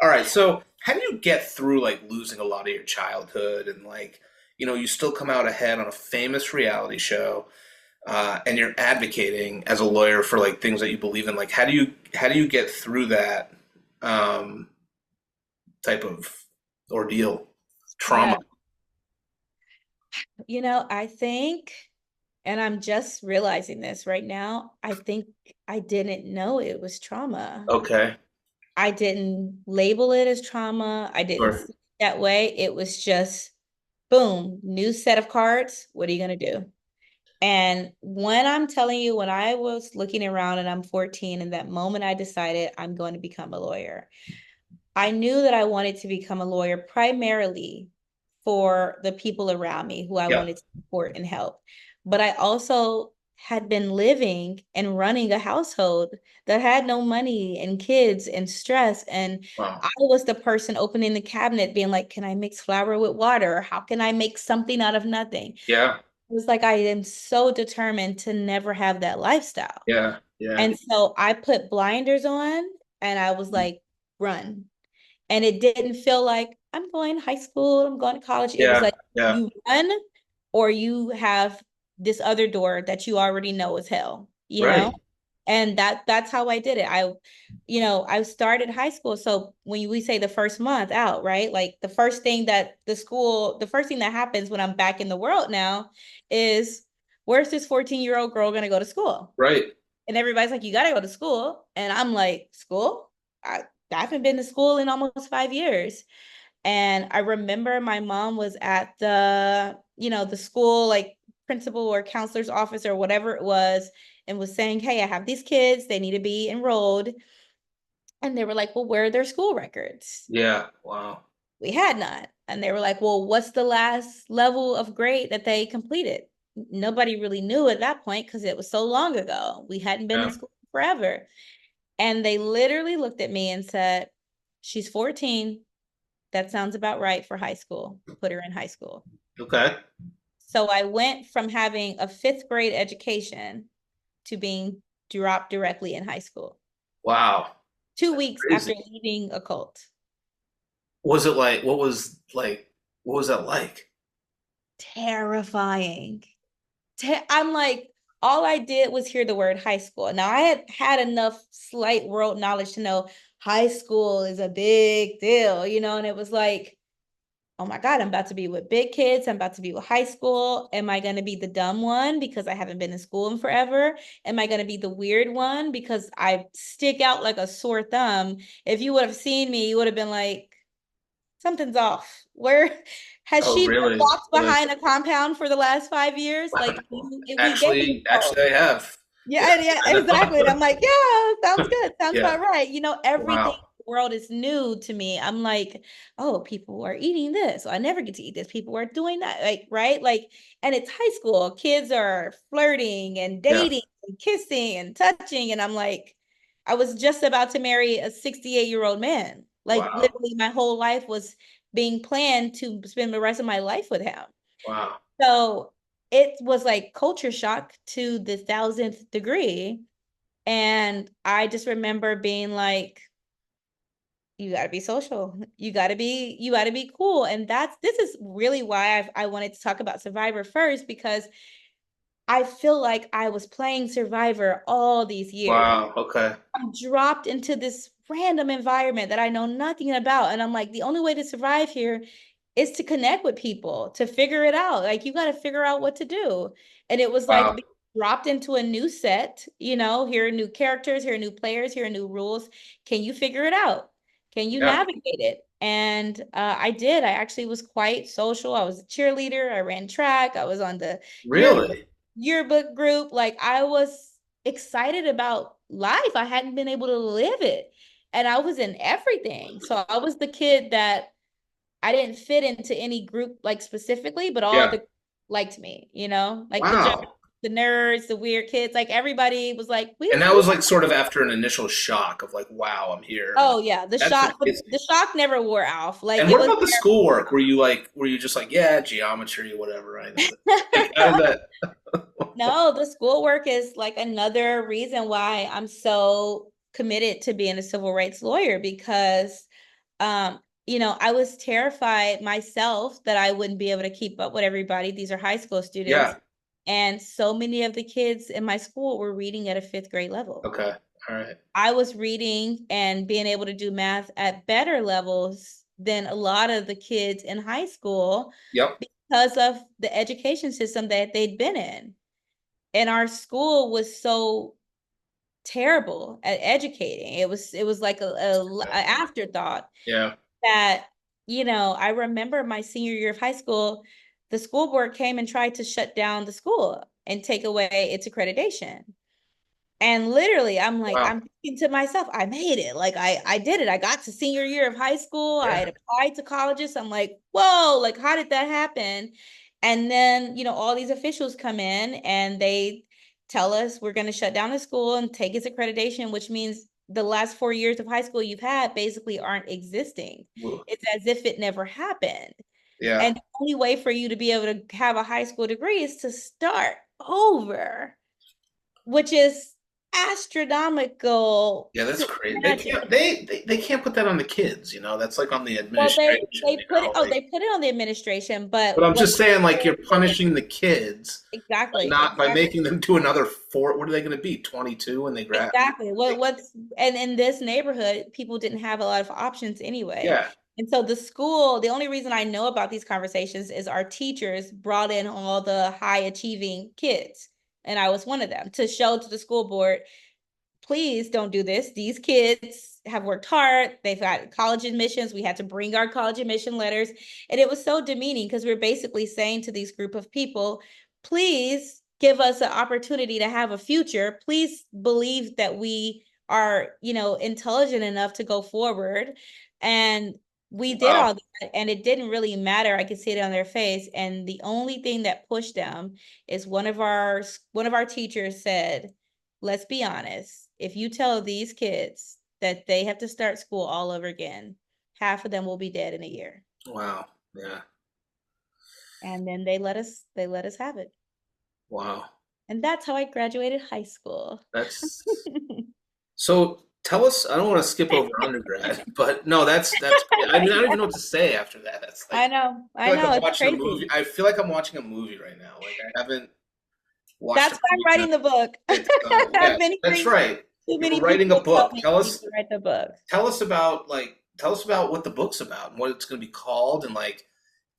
All right. So, how do you get through like losing a lot of your childhood and like, you still come out ahead on a famous reality show, and you're advocating as a lawyer for like things that you believe in? Like, how do you get through that um, type of ordeal, trauma? Yeah. I think, and I'm just realizing this right now, I think I didn't know it was trauma. Okay. I didn't label it as trauma. I didn't Sure. see it that way. It was just boom, new set of cards. What are you going to do? And when I'm telling you, when I was looking around and I'm 14, and that moment I decided I'm going to become a lawyer, I knew that I wanted to become a lawyer primarily for the people around me who I Yeah. wanted to support and help. But I also had been living and running a household that had no money and kids and stress. And Wow. I was the person opening the cabinet being like, can I mix flour with water? How can I make something out of nothing? Yeah. was like, I am so determined to never have that lifestyle. Yeah. Yeah. And so I put blinders on and I was like, run. And it didn't feel like I'm going to high school, I'm going to college. It was Yeah. like Yeah. you run or you have this other door that you already know is hell, you know? Right. And that's how I did it. I started high school. So when we say the first month out, right? Like the first thing that happens when I'm back in the world now is where's this 14-year-old girl gonna go to school? Right. And everybody's like, you gotta go to school. And I'm like, school? I haven't been to school in almost 5 years. And I remember my mom was at the school, like principal or counselor's office or whatever it was, and was saying, hey, I have these kids, they need to be enrolled. And they were like, well, where are their school records? Yeah. Wow. We had none. And they were like, well, what's the last level of grade that they completed? Nobody really knew at that point because it was so long ago. We hadn't been in Yeah. school forever. And they literally looked at me and said, she's 14. That sounds about right for high school. Put her in high school. Okay. So I went from having a fifth grade education to being dropped directly in high school. Wow. 2 weeks after Crazy. leaving a cult. Was it like, what was that like? Terrifying. I'm like, all I did was hear the word high school. Now I had enough slight world knowledge to know high school is a big deal, and it was like, oh my God, I'm about to be with big kids. I'm about to be with high school. Am I going to be the dumb one because I haven't been in school in forever? Am I going to be the weird one because I stick out like a sore thumb? If you would have seen me, you would have been like, something's off. Where has Oh, she been really? locked Really? behind a compound for the last 5 years? Like we gave you. Actually, I have. Yeah. Yeah, yeah, exactly. And I'm like, yeah, sounds good. Sounds Yeah. about right. Everything in Wow. the world is new to me. I'm like, oh, people are eating this. I never get to eat this. People are doing that. Like, right? Like, and it's high school. Kids are flirting and Yeah. dating and kissing and touching. And I'm like, I was just about to marry a 68-year-old man. Like, Wow. literally, my whole life was being planned to spend the rest of my life with him. Wow. So it was like culture shock to the thousandth degree. And I just remember being like, you got to be social. You got to be cool. And this is really why I wanted to talk about Survivor first, because I feel like I was playing Survivor all these years. Wow. Okay. I'm dropped into this random environment that I know nothing about. And I'm like, the only way to survive here is to connect with people, to figure it out. Like, you got to figure out what to do. And it was like Wow. being dropped into a new set, here are new characters, here are new players, here are new rules. Can you figure it out? Can you Yeah. navigate it? And I did. I actually was quite social. I was a cheerleader. I ran track. I was on the yearbook Really? yearbook group. Like, I was excited about life. I hadn't been able to live it. And I was in everything. So I was the kid that I didn't fit into any group like specifically, but all Yeah. the liked me, like Wow. the nerds, the weird kids, like everybody was like, And that was like sort of after an initial shock of like, wow, I'm here. oh yeah, the That's shock, amazing. the shock never wore off. Like, And it what was about the schoolwork? Were you just like, yeah, geometry, whatever? I know that. Like, how did that? no, the schoolwork is like another reason why I'm so committed to being a civil rights lawyer, because I was terrified myself that I wouldn't be able to keep up with everybody. These are high school students. Yeah. And so many of the kids in my school were reading at a fifth grade level. Okay. All right. I was reading and being able to do math at better levels than a lot of the kids in high school Yep. because of the education system that they'd been in. And our school was so terrible at educating. It was like a afterthought. Yeah. That, I remember my senior year of high school, the school board came and tried to shut down the school and take away its accreditation. And literally, I'm like, Wow. I'm thinking to myself, I made it. Like, I did it. I got to senior year of high school. I Yeah. had applied to colleges. I'm like, whoa, like, how did that happen? And then, all these officials come in and they tell us we're going to shut down the school and take its accreditation, which means the last 4 years of high school you've had basically aren't existing. Ooh. It's as if it never happened. Yeah. And the only way for you to be able to have a high school degree is to start over, which is astronomical Yeah, that's to crazy. imagine. They can't put that on the kids, That's like on the Well, administration, they put it on the administration, but but I'm what just saying, like, you're what they punishing the kids by exactly, not by exactly. making them do another four. What are they going to be? 22 when they grad? Exactly. What's and in this neighborhood, people didn't have a lot of options anyway. Yeah. And so the school, the only reason I know about these conversations is our teachers brought in all the high achieving kids. And I was one of them to show to the school board, please don't do this. These kids have worked hard. They've got college admissions. We had to bring our college admission letters. And it was so demeaning because we're basically saying to these group of people, please give us an opportunity to have a future. Please believe that we are, intelligent enough to go forward. And we did Wow. all that, and it didn't really matter. I could see it on their face. And the only thing that pushed them is one of our teachers said, let's be honest. If you tell these kids that they have to start school all over again, half of them will be dead in a year. Wow. Yeah. And then they let us have it. Wow. And that's how I graduated high school. That's so. Tell us. I don't want to skip over undergrad, but no, that's. I mean, I don't even know what to say after that. That's like I know. I I feel like know. I'm It's watching a movie. crazy. I feel like I'm watching a movie right now. Like I haven't watched a That's why I'm movie. writing the book. It's I've yeah, been that's hearing right. too You're many writing a people tell book. me Tell I need us to write the book. tell us about what the book's about and what it's going to be called, and like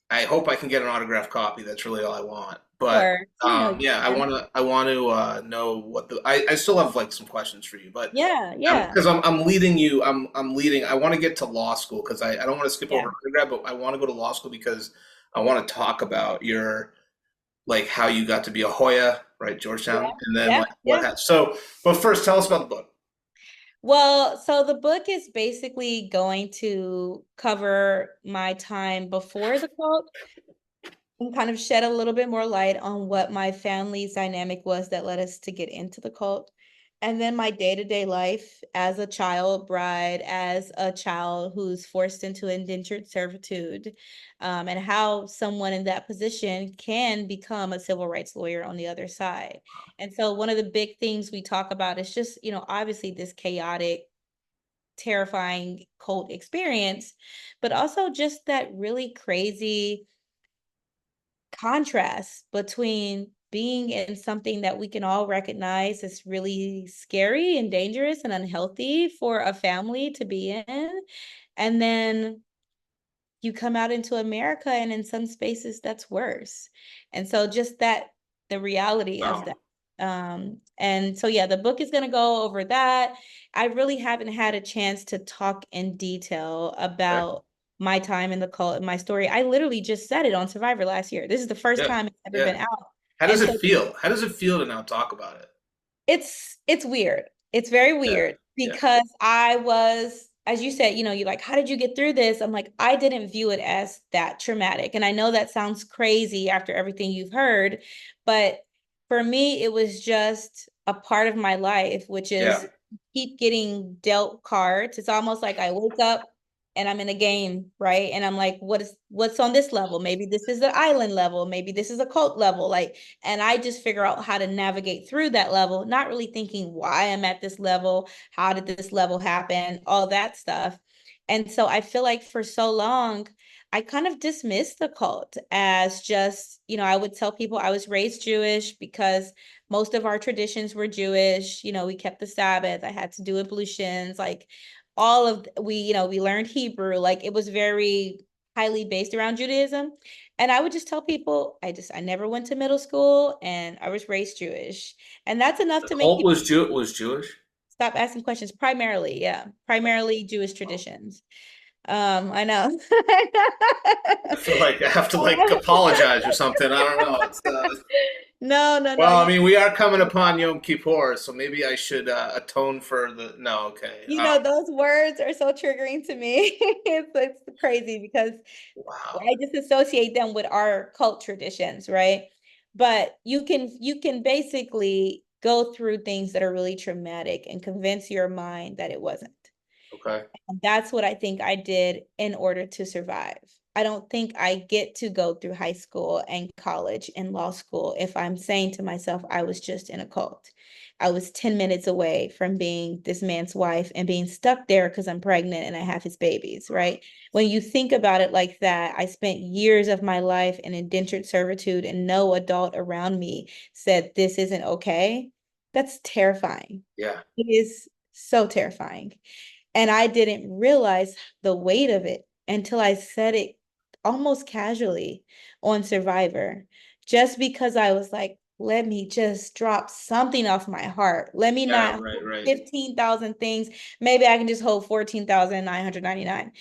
I hope I can get an autographed copy. That's really all I want. But Or, you yeah, can. I want to know what the. I still have like some questions for you, but Yeah, yeah, because I'm leading you. I'm leading. I want to get to law school because I don't want to skip yeah, over undergrad, but I want to go to law school because I want to talk about your like how you got to be a Hoya, right, Georgetown, yeah, and then yeah, like what yeah. happened. So, but first, tell us about the book. Well, so the book is basically going to cover my time before the cult and kind of shed a little bit more light on what my family's dynamic was that led us to get into the cult. And then my day-to-day life as a child bride, as a child who's forced into indentured servitude, and how someone in that position can become a civil rights lawyer on the other side. And so one of the big things we talk about is just, obviously this chaotic, terrifying cult experience, but also just that really crazy contrast between being in something that we can all recognize is really scary and dangerous and unhealthy for a family to be in. And then you come out into America, and in some spaces that's worse. And so just that, the reality of Wow. that. And so yeah, the book is going to go over that. I really haven't had a chance to talk in detail Okay. about my time in the cult and my story. I literally just said it on Survivor last year. This is the first Yeah. time it's ever Yeah. been out. How does And it so feel? How does it feel to now talk about it? it's weird. It's very Yeah. weird Yeah. because I was, as you said, you're like, how did you get through this? I'm like, I didn't view it as that traumatic. And I know that sounds crazy after everything you've heard, but for me, it was just a part of my life, which Yeah. is keep getting dealt cards. It's almost like I wake up and I'm in a game, right? And I'm like, what's on this level? Maybe this is an island level, maybe this is a cult level. Like, and I just figure out how to navigate through that level, not really thinking why I'm at this level, how did this level happen, all that stuff. And so I feel like for so long, I kind of dismissed the cult as just, I would tell people I was raised Jewish because most of our traditions were Jewish. We kept the Sabbath. I had to do ablutions, like all of we learned Hebrew. Like it was very highly based around Judaism. And I would just tell people, I never went to middle school and I was raised Jewish. And that's enough The to make cult people was Jewish. stop asking questions. Primarily, yeah. Primarily Jewish traditions. I know. I feel like I have to like apologize or something. I don't know. It's No, no, no. well, I mean, we are coming upon Yom Kippur, so maybe I should atone for the. No, okay. Those words are so triggering to me. It's crazy because Wow. I just associate them with our cult traditions, right? But you can basically go through things that are really traumatic and convince your mind that it wasn't. Okay. And that's what I think I did in order to survive. I don't think I get to go through high school and college and law school if I'm saying to myself, I was just in a cult. I was 10 minutes away from being this man's wife and being stuck there because I'm pregnant and I have his babies, right? When you think about it like that, I spent years of my life in indentured servitude and no adult around me said this isn't okay. That's terrifying. Yeah. It is so terrifying. And I didn't realize the weight of it until I said it almost casually on Survivor, just because I was like, let me just drop something off my heart. Let me Yeah. not Right. hold Right. 15,000 things. Maybe I can just hold 14,999.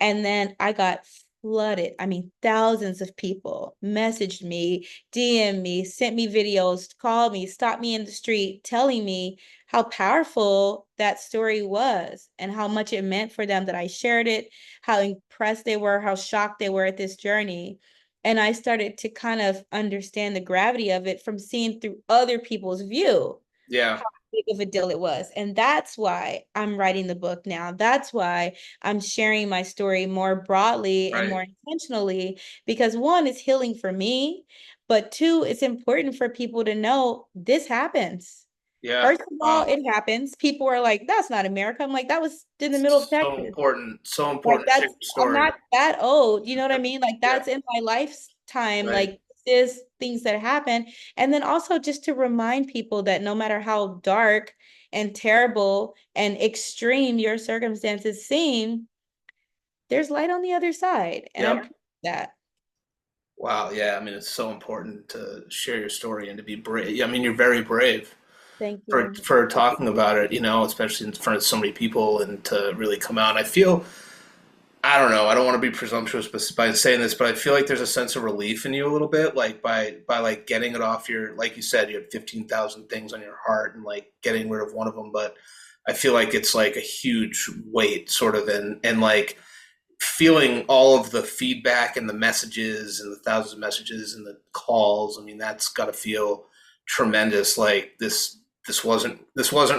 And then I got flooded. I mean, thousands of people messaged me, DM me, sent me videos, called me, stopped me in the street, telling me how powerful that story was and how much it meant for them that I shared it, how impressed they were, how shocked they were at this journey. And I started to kind of understand the gravity of it from seeing through other people's view Yeah. how big of a deal it was. And that's why I'm writing the book now. That's why I'm sharing my story more broadly and Right. more intentionally, because one, is healing for me, but two, it's important for people to know this happens. Yeah. First of all, Wow. it happens. People are like, that's not America. I'm like, that was in the middle of So Texas. important. So Like important to share that's, your I'm story. not that old. You know what I mean? Like Yeah. that's in my lifetime. Right. Like this is things that happen. And then also just to remind people that no matter how dark and terrible and extreme your circumstances seem, there's light on the other side. And I'm Yep. proud of that. Wow. Yeah. I mean, it's so important to share your story and to be brave. I mean, you're very brave Thank for you. talking about it, especially in front of so many people and to really come out. I feel, I don't know, I don't want to be presumptuous by saying this, but I feel like there's a sense of relief in you a little bit, like by like getting it off your, like you said, you had 15,000 things on your heart and like getting rid of one of them. But I feel like it's like a huge weight sort of and like feeling all of the feedback and the messages and the thousands of messages and the calls. I mean, that's got to feel tremendous. Like this wasn't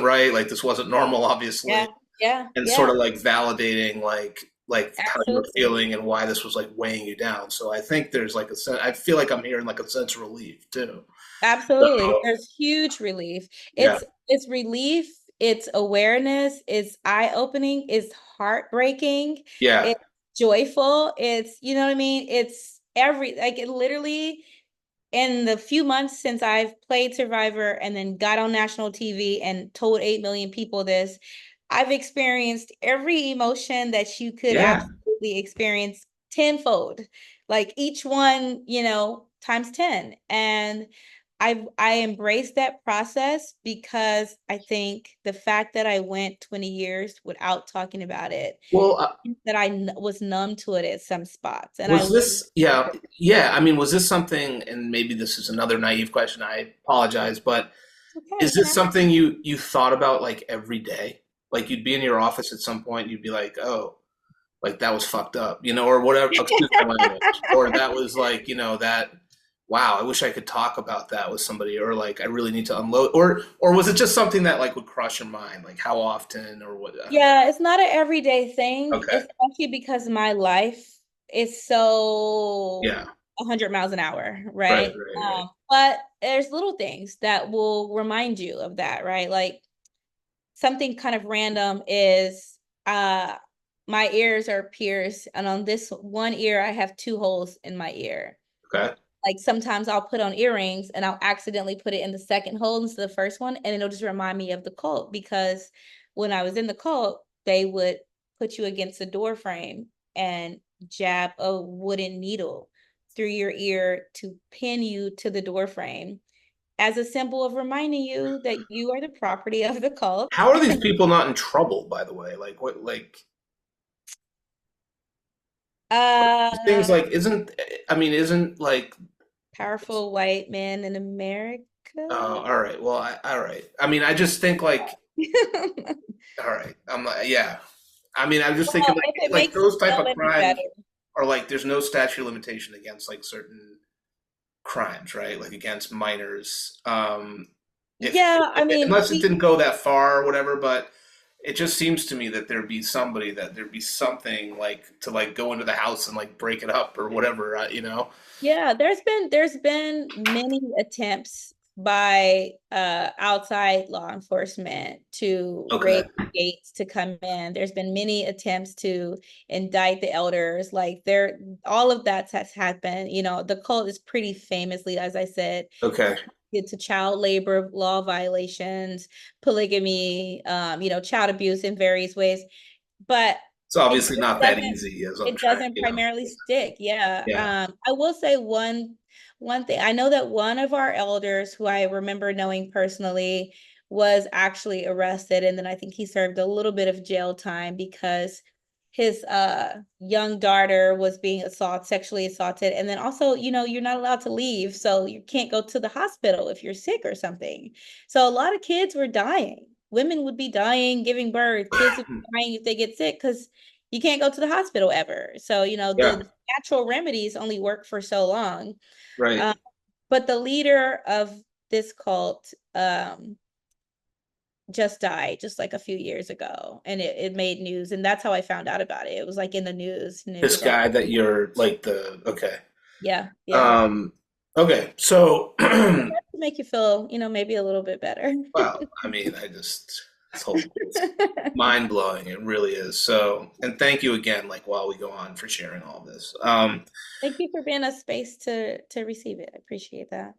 right. Like this wasn't normal, obviously, Yeah. Yeah. and sort Yeah. of like validating like how you were Absolutely. feeling and why this was like weighing you down. So I think there's like a sense. I feel like I'm hearing like a sense of relief too. Absolutely. So There's huge relief. yeah, It's relief, it's awareness, it's eye-opening, it's heartbreaking, yeah, it's joyful, it's, you know what I mean? It's like it literally in the few months since I've played Survivor and then got on national TV and told 8 million people this, I've experienced every emotion that you could yeah. absolutely experience tenfold. Like each one, times 10. And I embraced that process because I think the fact that I went 20 years without talking about it, Well, that was numb to it at some spots. And I was this, yeah, yeah. I mean, was this something? And maybe this is another naive question. I apologize, but okay, is you can this ask. something you thought about like every day? Like you'd be in your office at some point, you'd be like, oh, like that was fucked up, or whatever. Excuse my language. Or that was like, that. Wow, I wish I could talk about that with somebody, or like I really need to unload, or was it just something that like would cross your mind, like how often or what? I don't know. Yeah, it's not an everyday thing, Okay. especially because my life is so Yeah. 100 miles an hour, Right. right? Right. Right. But there's little things that will remind you of that, right? Like something kind of random is my ears are pierced, and on this one ear, I have two holes in my ear. Okay. Like sometimes I'll put on earrings and I'll accidentally put it in the second hole instead of the first one, and it'll just remind me of the cult because when I was in the cult, they would put you against a door frame and jab a wooden needle through your ear to pin you to the door frame as a symbol of reminding you that you are the property of the cult. How are these people not in trouble, by the way? Like what? Like things uh like isn't? I mean, isn't like. Powerful white man in America. All right. Well, all right. I mean, I just think like, all right. I'm like, yeah. I mean, I'm just thinking Well, if it like makes you those type feel of any better. crimes are like there's no statute of limitation against like certain crimes, right? Like against minors. If Yeah, I mean, unless it didn't go that far or whatever, but it just seems to me that there'd be something like to like go into the house and like break it up or whatever, you know? Yeah, there's been many attempts by outside law enforcement to raid Okay. gates to come in. There's been many attempts to indict the elders. Like there, all of that has happened. You know, the cult is pretty famously, as I said, Okay. to child labor law violations, polygamy, child abuse in various ways. But It's it obviously not that doesn't easy as I'm it trying, doesn't you know? primarily stick. Yeah. Yeah. I will say one thing. I know that one of our elders who I remember knowing personally was actually arrested, and then I think he served a little bit of jail time because his young daughter was being sexually assaulted. And then also, you're not allowed to leave, so you can't go to the hospital if you're sick or something. So a lot of kids were dying. Women would be dying, giving birth. Kids would be dying if they get sick because you can't go to the hospital ever. So, Yeah. the natural remedies only work for so long. Right. Um, but the leader of this cult just died just like a few years ago, and it made news, and that's how I found out about it. It was like in the news, and it This was all, guy that you're like the okay. yeah, yeah. Um, okay. So, To make you feel, maybe a little bit better. well, I mean, this whole it's mind blowing. It really is. So, and thank you again, like while we go on for sharing all this. Thank you for being a space to receive it. I appreciate that.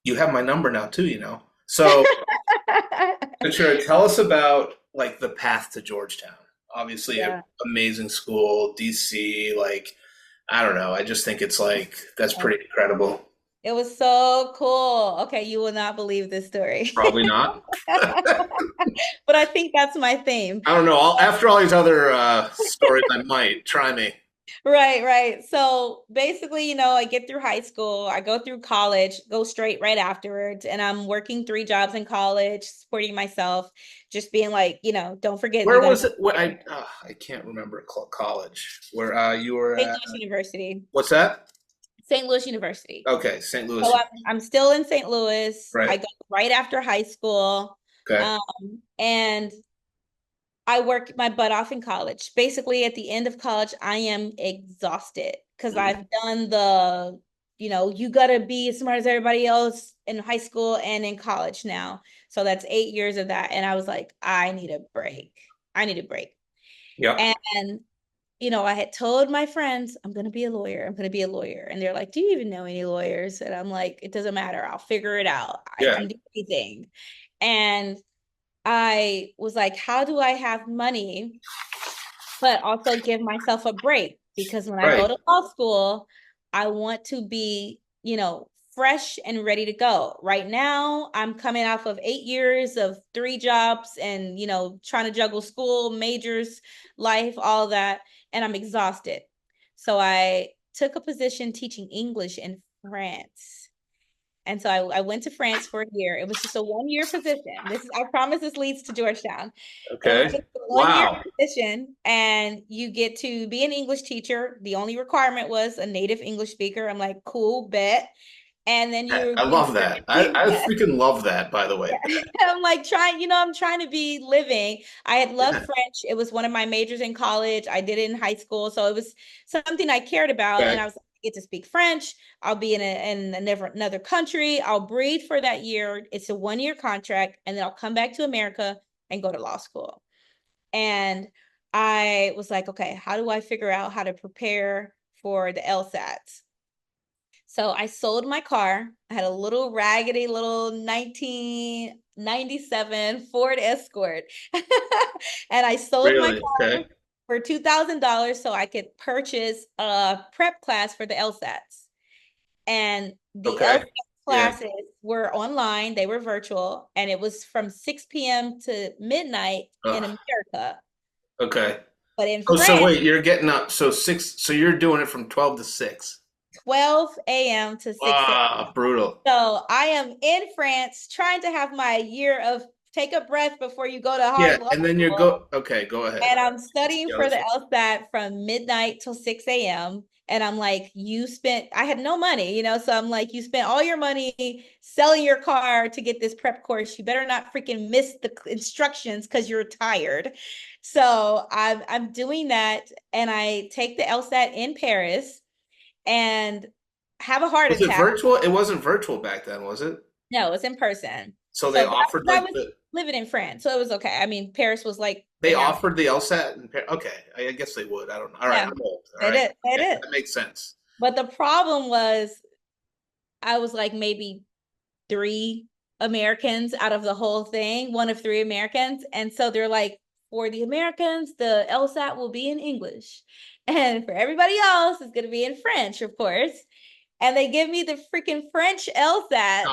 You have my number now too, you know. So, Katurah, tell us about like the path to Georgetown. Obviously, an Yeah. amazing school, DC. Like, I don't know. I just think it's like that's pretty incredible. It was so cool. Okay, you will not believe this story. Probably not. But I think that's my theme. I don't know. After all these other stories, I might try me. Right, right. So basically, I get through high school, I go through college, go straight right afterwards, and I'm working three jobs in college, supporting myself, just being like, don't forget you Where got to was it? What I can't remember college where you were St. at. Louis University. What's that? St. Louis University. Okay, St. So Louis. I'm still in St. Louis. I Right. go right after high school. Okay. Um, and I work my butt off in college. Basically, at the end of college, I am exhausted because Mhm. I've done you got to be as smart as everybody else in high school and in college now. So that's 8 years of that. And I was like, I need a break. I need a break. Yeah. And, I had told my friends, I'm going to be a lawyer. I'm going to be a lawyer. And they're like, do you even know any lawyers? And I'm like, it doesn't matter. I'll figure it out. I Yeah. can do anything. And I was like, how do I have money, but also give myself a break? Because when I go Right. to law school, I want to be, fresh and ready to go. Right now, I'm coming off of 8 years of three jobs and, trying to juggle school, majors, life, all that. And I'm exhausted. So I took a position teaching English in France. And so I went to France for a year. It was just a 1 year position. I promise this leads to Georgetown. It was Okay. just a 1 year Wow. position, and you get to be an English teacher. The only requirement was a native English speaker. I'm like, cool, bet. And then I you can love that. I yeah. freaking love that, by the way. I'm like I'm trying to be living. I had loved French. It was one of my majors in college. I did it in high school. So it was something I cared about. And Okay. I was like, I get to speak French. I'll be another country. I'll breathe for that year. It's a 1 year contract. And then I'll come back to America and go to law school. And I was like, okay, how do I figure out how to prepare for the LSATs? So I sold my car. I had a little raggedy little 1997 Ford Escort. And I sold my Really? car Okay. for $2,000 so I could purchase a prep class for the LSATs. And the Okay. LSAT Yeah. classes were online, they were virtual, and it was from 6 p.m. to midnight in Ugh. America. Okay. But in Oh, so France, wait, you're getting up. So six. So you're doing it from 12 to 6. 12 a.m. to 6 a.m. Ah, brutal. So I am in France trying to have my year of take a breath before you go to Yeah, hard law and then you school. go. Okay, go ahead. And I'm studying Yeah, for the LSAT from midnight till 6 a.m. And I'm like, I had no money, so I'm like, you spent all your money selling your car to get this prep course. You better not freaking miss the instructions because you're tired. So I'm doing that. And I take the LSAT in Paris and have a heart Was it attack. virtual? It wasn't virtual back then, was it? No, it's in person. So they So, offered but I like was living in France, so it was okay. I mean, Paris was like they an hour. offered the LSAT and okay, I guess they would. I don't know. All right, Yeah, I'm old. All they right, did. They yeah, did. that makes sense. But the problem was I was like maybe 3 Americans out of the whole thing, one of 3 Americans. And so they're like, for the Americans, the LSAT will be in English. And for everybody else, it's going to be in French, of course. And they give me the freaking French LSAT.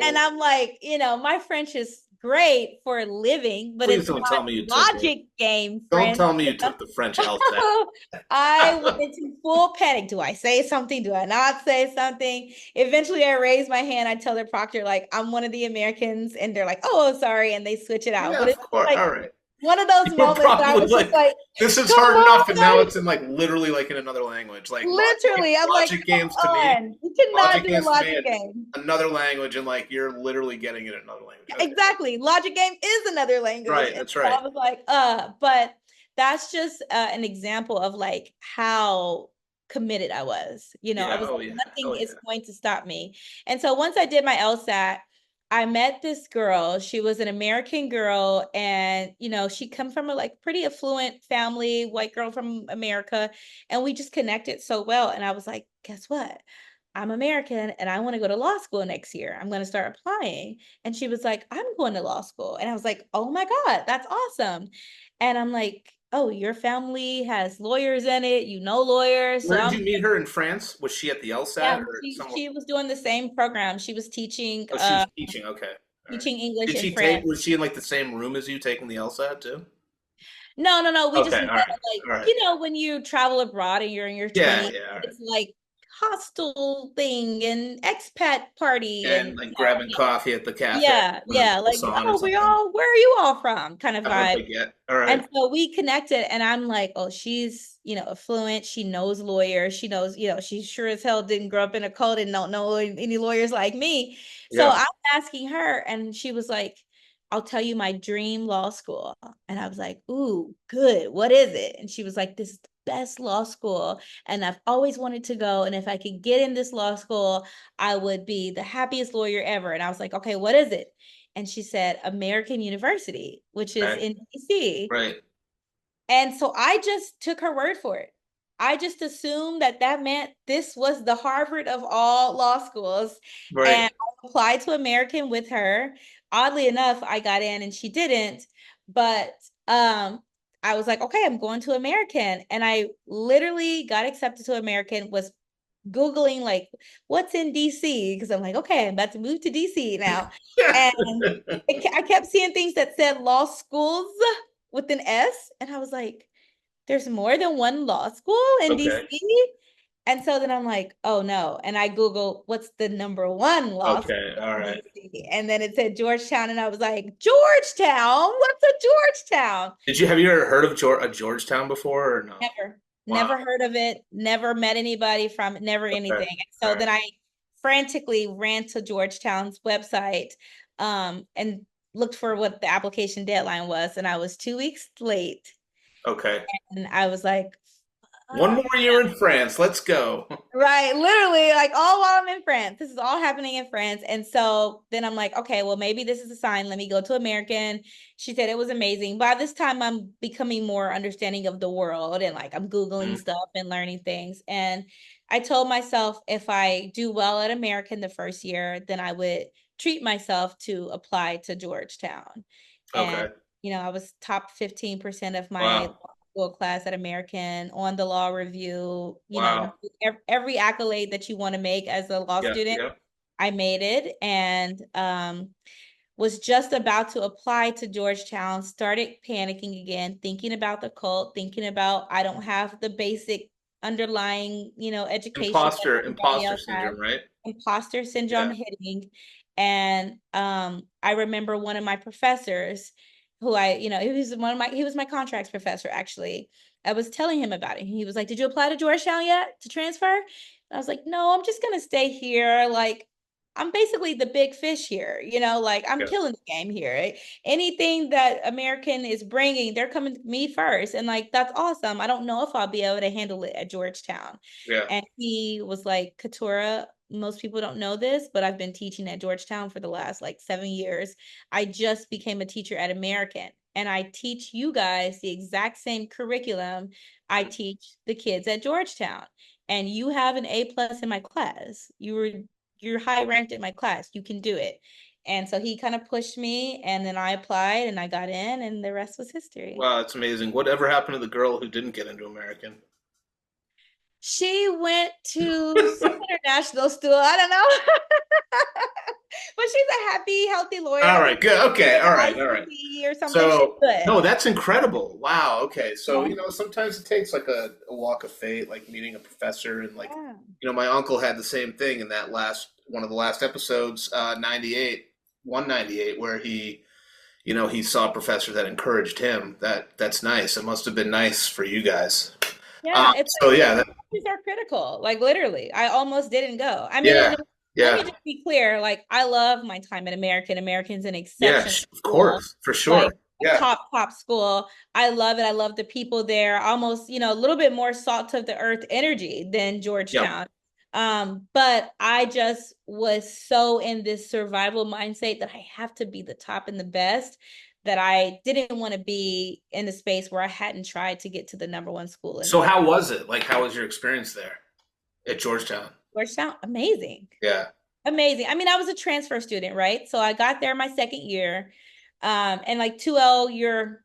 And No, I'm like, my French is great for living, but please it's don't not tell me you took it. logic game Don't French. tell me you took the French LSAT. I went into full panic. Do I say something? Do I not say something? Eventually, I raise my hand. I tell the proctor, like, I'm one of the Americans. And they're like, oh, sorry. And they switch it out. Yeah, But of it's course. like All right. one of those You were moments that I probably was just like, like, this is come hard enough, and now on. it's in like literally like in another language. Like Literally, I'm like, logic come games to me, on. You cannot logic do a games to me, logic it's game. another language, and like you're literally getting it in another language. Okay. Exactly. Logic game is another language. Right, And that's so right. I was like, but that's just an example of like how committed I was. I Yeah. was Oh like, yeah. nothing Oh is yeah. going to stop me. And so once I did my LSAT, I met this girl. She was an American girl, and she come from a like pretty affluent family, white girl from America, and we just connected so well. And I was like, guess what? I'm American and I want to go to law school next year. I'm going to start applying. And she was like, I'm going to law school. And I was like, oh my God, that's awesome. And I'm like, oh, your family has lawyers in it. You know lawyers. So Where did I'm, you meet her in France? Was she at the yeah, LSAT or somewhere? she was doing the same program. She was teaching Oh, she was teaching. Okay. All right. teaching English Did in she take? France. Was she in like the same room as you taking the LSAT too? No, no, no. We just Okay. met All right. like, All right. when you travel abroad and you're in your Yeah. 20s, Yeah. All right. it's like hostel thing and expat party And and like grabbing coffee at the cafe, yeah, with a yeah. Like, croissant or oh, something. where are you all from? Kind of That's what vibe. they get. All right. And so we connected and I'm like, oh, she's, affluent. She knows lawyers. She knows, she sure as hell didn't grow up in a cult and don't know any lawyers like me. So Yeah. I'm asking her and she was like, I'll tell you my dream law school. And I was like, ooh, good. What is it? And she was like, this is the best law school. And I've always wanted to go. And if I could get in this law school, I would be the happiest lawyer ever. And I was like, okay, what is it? And she said, American University, which is Okay. in DC. Right. And so I just took her word for it. I just assumed that meant this was the Harvard of all law schools. Right. And I applied to American with her. Oddly enough, I got in and she didn't. But I was like, okay, I'm going to American. And I literally got accepted to American, was Googling like what's in DC because I'm like, okay, I'm about to move to DC now. And I kept seeing things that said law schools with an S. And I was like, there's more than one law school in Okay. DC. And so then I'm like, oh no. And I Googled what's the number one law Okay. school All in right. DC. And then it said Georgetown. And I was like, Georgetown? What's a Georgetown? Have you ever heard of Georgetown before or no? Never, Wow. never heard of it, never met anybody from it, never anything. Okay. And so All right. then I frantically ran to Georgetown's website and looked for what the application deadline was. And I was 2 weeks late. Okay. And I was like, One more year in France. Let's go. right, literally, like all while I'm in France. This is all happening in France. And so then I'm like, okay, well, maybe this is a sign. Let me go to American. She said it was amazing. By this time, I'm becoming more understanding of the world and like I'm Googling Mhm. stuff and learning things. And I told myself if I do well at American the first year, then I would treat myself to apply to Georgetown. And, Okay. I was top 15% of my Wow. school class at American on the law review, Wow. every accolade that you want to make as a law Yeah. student. Yeah. I made it and was just about to apply to Georgetown, started panicking again, thinking about the cult, thinking about I don't have the basic underlying, education that everybody Imposter else has. syndrome, right? Imposter syndrome Yeah. hitting. And I remember one of my professors who he was my contracts professor, actually. I was telling him about it. He was like, "Did you apply to Georgetown yet to transfer?" And I was like, "No, I'm just gonna stay here. Like, I'm basically the big fish here, like I'm Yeah. killing the game here. Anything that American is bringing, they're coming to me first. And like, that's awesome. I don't know if I'll be able to handle it at Georgetown." Yeah. And he was like, "Katurah, most people don't know this, but I've been teaching at Georgetown for the last like 7 years. I just became a teacher at American, and I teach you guys the exact same curriculum I teach the kids at Georgetown. And you have an A+ in my class. You're high ranked in my class. You can do it." And so he kind of pushed me, and then I applied and I got in, and the rest was history. Wow, that's amazing. Whatever happened to the girl who didn't get into American? She went to some international school. I don't know. But she's a happy, healthy lawyer. All I right, think good. she's Okay, an all right, all right. ICC or something. She's So, good. no, that's incredible. Wow. Okay. So, Yeah. sometimes it takes like a walk of fate, like meeting a professor, and like, Yeah. my uncle had the same thing in that one of the last episodes, 198, where he saw a professor that encouraged him. That's nice. It must have been nice for you guys. Yeah, it's So like yeah, these are critical. Like literally, I almost didn't go. I mean, yeah, let me yeah, just be clear. Like, I love my time at American. American's an yeah, exceptional of school, course, for sure. like a Yeah. top school. I love it. I love the people there. Almost, a little bit more salt of the earth energy than Yep. Georgetown. But I just was so in this survival mindset that I have to be the top and the best, that I didn't want to be in the space where I hadn't tried to get to the number one school in the So how country. was it? Like, how was your experience there at Georgetown? Georgetown, amazing. Yeah. Amazing. I mean, I was a transfer student, right? So I got there my second year. And like 2L, you're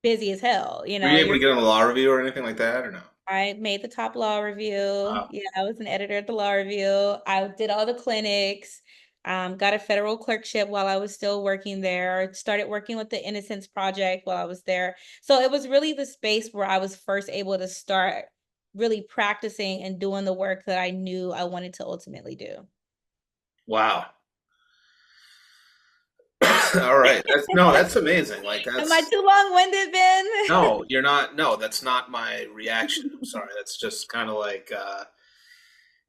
busy as hell, Were you able you're to get on the law review or anything like that, or no? I made the top law review. Wow. Yeah, I was an editor at the law review. I did all the clinics, got a federal clerkship while I was still working there, started working with the Innocence Project while I was there. So it was really the space where I was first able to start really practicing and doing the work that I knew I wanted to ultimately do. Wow. All right. That's amazing. Like Am I that's too long-winded, Ben? no, you're not. No, that's not my reaction. I'm sorry. That's just kind of like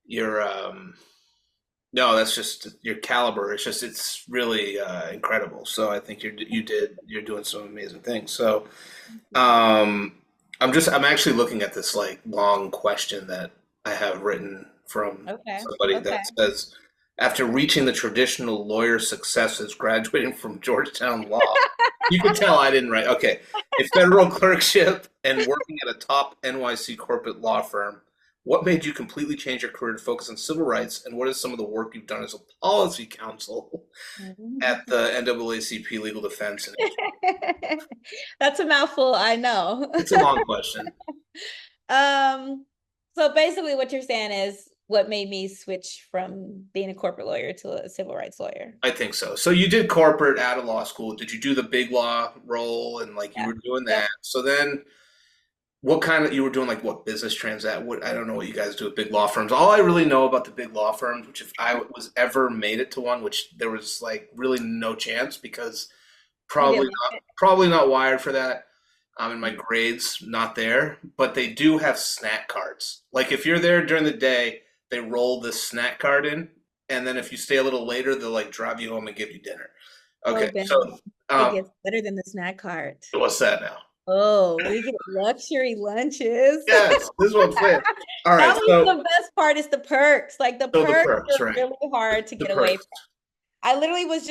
you're no, that's just your caliber. It's really incredible. So I think you're doing some amazing things. So um I'm actually looking at this like long question that I have written from Okay. somebody Okay. that says, after reaching the traditional lawyer successes, graduating from Georgetown Law, you can tell I didn't write. Okay, a federal clerkship and working at a top NYC corporate law firm. What made you completely change your career to focus on civil rights, and what is some of the work you've done as a policy counsel at the NAACP Legal Defense? That's a mouthful, I know. It's a long question. So basically what you're saying is what made me switch from being a corporate lawyer to a civil rights lawyer. I think so. So you did corporate out of law school. Did you do the big law role and like you Yeah. were doing Yep. that? So then what kind of you were doing like what business transact? What I don't know what you guys do with big law firms. All I really know about the big law firms, which if I was ever made it to one, which there was like really no chance because You didn't probably not wired for that. And my grades not there, but they do have snack cards. Like if you're there during the day, they roll this snack card in, and then if you stay a little later, they'll like drive you home and give you dinner. Oh, Okay, Ben, so it gets better than the snack cart. what's that now? Oh, we get luxury lunches. Yes, this is what I'm saying. All right, That was so the best part is the perks. Like the the perks perks, are right? really hard to The get away perks. from. I literally was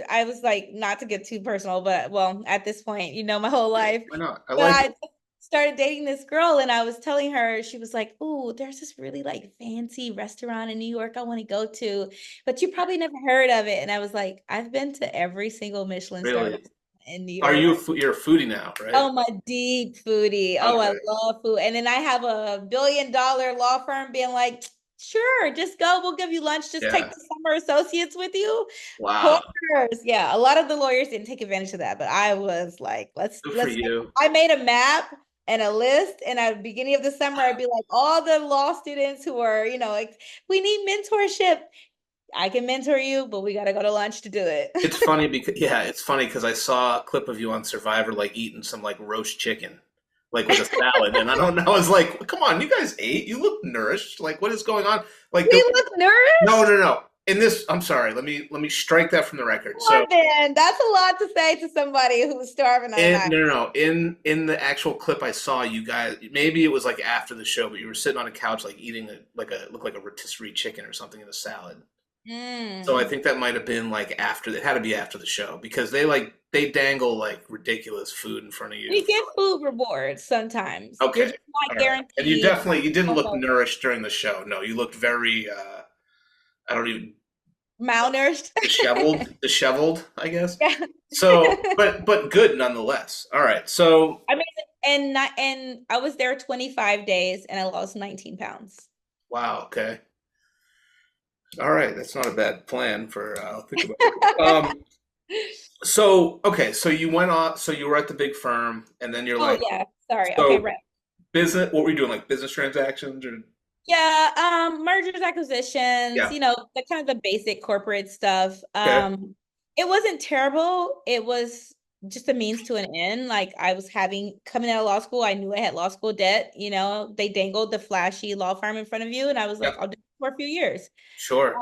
I was like, not to get too personal, but well, at this point, my whole life. Why not? I But like I it. started dating this girl and I was telling her, she was like, "Oh, there's this really like fancy restaurant in New York I want to go to, but you probably never heard of it." And I was like, "I've been to every single Michelin star Really? restaurant in New Are York." you're a foodie now, right? Oh, my deep foodie. Oh, I Okay. love food. And then I have a billion-dollar law firm being like, "Sure, just go. We'll give you lunch. Just take Yeah. the summer associates with you." Wow. Course. Yeah. A lot of the lawyers didn't take advantage of that, but I was like, Good for you. I made a map and a list. And at the beginning of the summer, I'd be like, all the law students who are, like, we need mentorship. I can mentor you, but we got to go to lunch to do it. It's funny because I saw a clip of you on Survivor, like eating some like roast chicken, like with a salad, and I don't know. I was like, come on, you guys ate. You look nourished. Like, what is going on? Like, We look no, nourished. no, no. In this, I'm sorry. Let me strike that from the record. Come So, on, man. That's a lot to say to somebody who's starving on a night. no, no, no. In the actual clip I saw, you guys, maybe it was like after the show, but you were sitting on a couch, like eating looked like a rotisserie chicken or something in a salad. So I Mm. think that might have been like after. It had to be after the show because they dangle like ridiculous food in front of you. We get food rewards sometimes. You're Okay, just not all right. And guaranteed. you didn't look nourished during the show. No, you looked very I don't even Malnourished. disheveled, I guess. Yeah. So, but good nonetheless. All right. So, I mean, and I was there 25 days and I lost 19 pounds. wow. Okay. All right. That's not a bad plan for. I'll think about it. So okay. So you went on. So you were at the big firm, and then you're Oh like, yeah, sorry. Okay, so right. business. What were you doing? Like business transactions, or Yeah, mergers, acquisitions, yeah. the kind of the basic corporate stuff. Okay. It wasn't terrible. It was just a means to an end. Like I was coming out of law school, I knew I had law school debt, they dangled the flashy law firm in front of you, and I was like, Yep. I'll do it for a few years. Sure.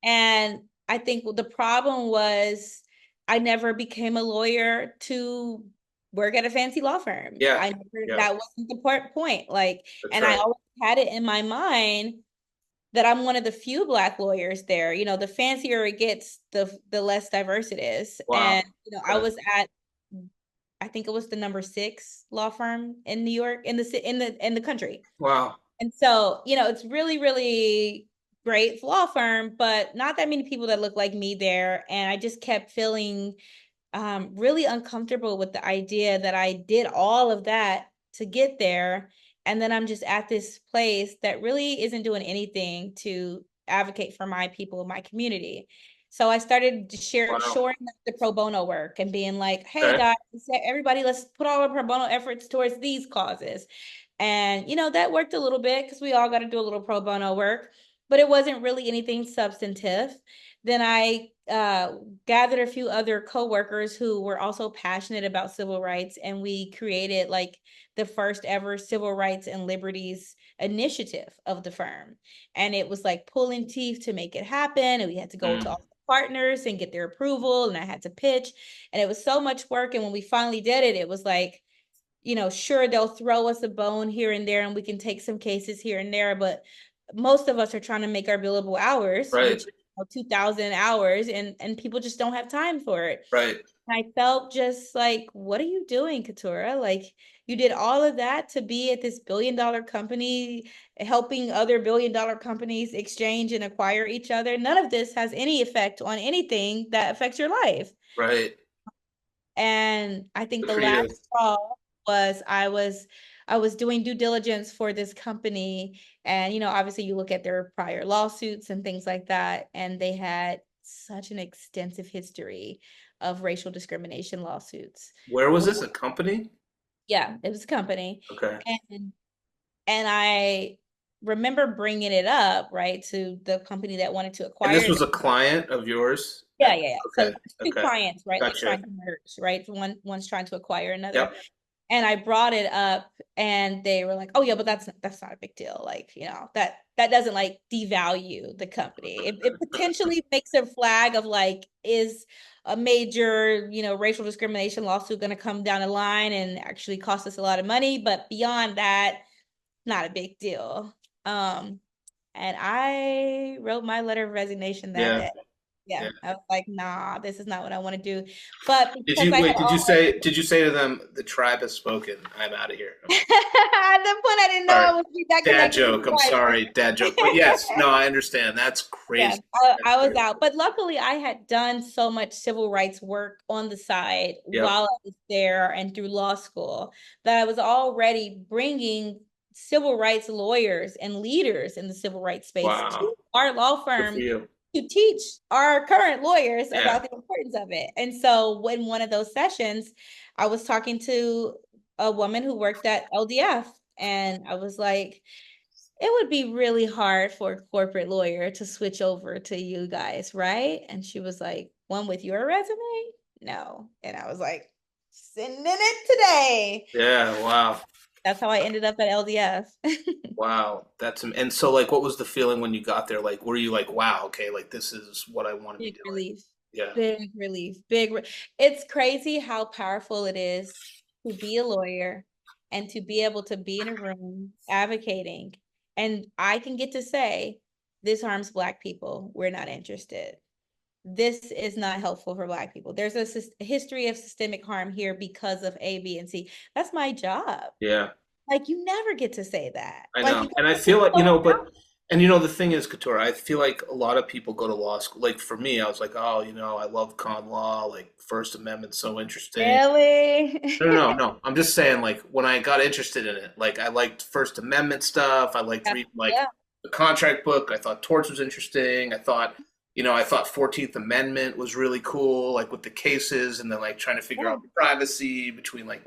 And I think the problem was I never became a lawyer to work at a fancy law firm. Yeah. I never, Yeah. that wasn't the point. Like, That's and I right. always had it in my mind that I'm one of the few Black lawyers there. The fancier it gets, the less diverse it is. Wow. And I Okay. was at, I think it was the number 6 law firm in New York, in the country. Wow. And so, it's really, really great law firm, but not that many people that look like me there. And I just kept feeling really uncomfortable with the idea that I did all of that to get there. And then I'm just at this place that really isn't doing anything to advocate for my people, my community. So I started Wow. shoring up the pro bono work and being like, hey Okay. guys, everybody, let's put all our pro bono efforts towards these causes. And, that worked a little bit because we all got to do a little pro bono work, but it wasn't really anything substantive. Then I gathered a few other coworkers who were also passionate about civil rights, and we created like the first ever civil rights and liberties initiative of the firm. And it was like pulling teeth to make it happen. And we had to go to all Mm. the partners and get their approval, and I had to pitch. And it was so much work. And when we finally did it, it was like, sure, they'll throw us a bone here and there, and we can take some cases here and there, but most of us are trying to make our billable hours, Right. which 2,000 hours, and people just don't have time for it. Right. I felt just like, what are you doing, Katurah? Like, you did all of that to be at this billion-dollar company, helping other billion-dollar companies exchange and acquire each other. None of this has any effect on anything that affects your life. Right. And I think Good the for you. last straw was I was doing due diligence for this company, and obviously you look at their prior lawsuits and things like that, and they had such an extensive history of racial discrimination lawsuits. Where was this? A company? Yeah, it was a company. Okay. And I remember bringing it up, right, to the company that wanted to And acquire this was them. a client of yours? Yeah, yeah, yeah. So Okay. two Okay. clients, right? Like Gotcha. trying to merge, right? One's trying to acquire another. Yep. And I brought it up, and they were like, "Oh yeah, but that's not a big deal. Like, that doesn't like devalue the company. It potentially makes a flag of like, is a major, racial discrimination lawsuit going to come down the line and actually cost us a lot of money, but beyond that, not a big deal." And I wrote my letter of resignation that Yeah. day. Yeah, Yeah. I was like, nah, this is not what I want to do. But Did because you I had wait, always, did you say to them, the tribe has spoken, I'm out of here? at that point, I didn't know Sorry. I would be that Dad connected to joke. I'm sorry. Dad joke. But yes, the no, I understand. That's Yeah, crazy. That's I was crazy. out. But luckily, I had done so much civil rights work on the side Yep. while I was there and through law school that I was already bringing civil rights lawyers and leaders in the civil rights space to Wow. our law Good for firm you. to teach our current lawyers Yeah. about the importance of it. And so, when one of those sessions, I was talking to a woman who worked at LDF. And I was like, it would be really hard for a corporate lawyer to switch over to you guys, right? And she was like, one with your resume? No. And I was like, sending it today. Yeah, wow. That's how I ended up at LDF. Wow. And so like what was the feeling when you got there? Like were you like, wow, okay, like this is what I want to be Big doing? relief. Yeah. Big relief. It's crazy how powerful it is to be a lawyer and to be able to be in a room advocating. And I can get to say, this harms Black people. We're not interested. This is not helpful for Black people. There's a history of systemic harm here because of A, B, and C. That's my job. Yeah. Like, you never get to say that. I Like, know. you And I feel like, the thing is, Katurah, I feel like a lot of people go to law school. Like for me, I was like, oh, I love con law, like First Amendment's so interesting. really? No. I'm just saying, like, when I got interested in it, like, I liked First Amendment stuff. I liked reading, like, Yeah. the contract book. I thought torts was interesting. I thought 14th Amendment was really cool, like, with the cases and then, like, trying to figure Yeah. out privacy between, like,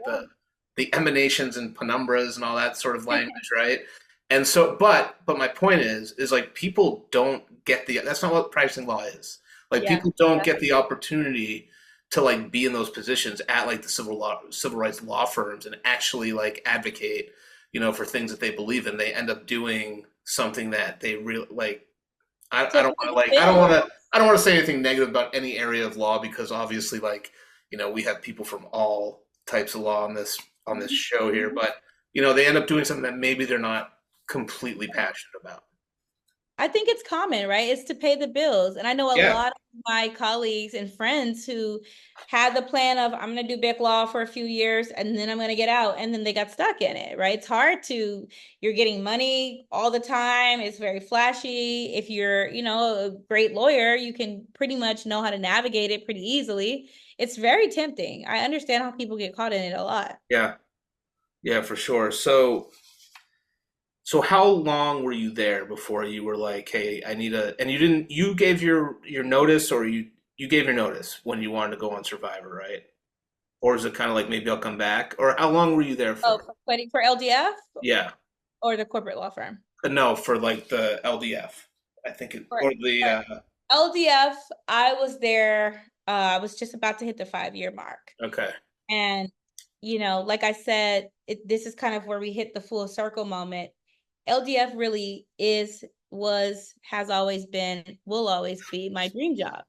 the emanations and penumbras and all that sort of language, right? And so, but my point is like, people don't get that's not what practicing law is. Like, Yeah. people don't get the opportunity to like be in those positions at like the civil rights law firms and actually like advocate, for things that they believe in. They end up doing something that they really like. I To don't want to like I don't want to say anything negative about any area of law because obviously like we have people from all types of law on this show here, but they end up doing something that maybe they're not completely passionate about. I think it's common, right? It's to pay the bills. And I know a Yeah. lot of my colleagues and friends who had the plan of, I'm going to do big law for a few years and then I'm going to get out. And then they got stuck in it, right? It's hard you're getting money all the time. It's very flashy. If you're, a great lawyer, you can pretty much know how to navigate it pretty easily. It's very tempting. I understand how people get caught in it a lot. Yeah. Yeah, for sure. So how long were you there before you were like, hey, I need and you gave your notice, or you gave your notice when you wanted to go on Survivor, right? Or is it kind of like, maybe I'll come back? Or how long were you there Oh, for? waiting for LDF Yeah. or the corporate law firm? No, for like the LDF, I think or the For LDF, I was there. I was just about to hit the 5-year mark. okay. And, like I said, this is kind of where we hit the full circle moment. LDF really has always been, will always be my dream job.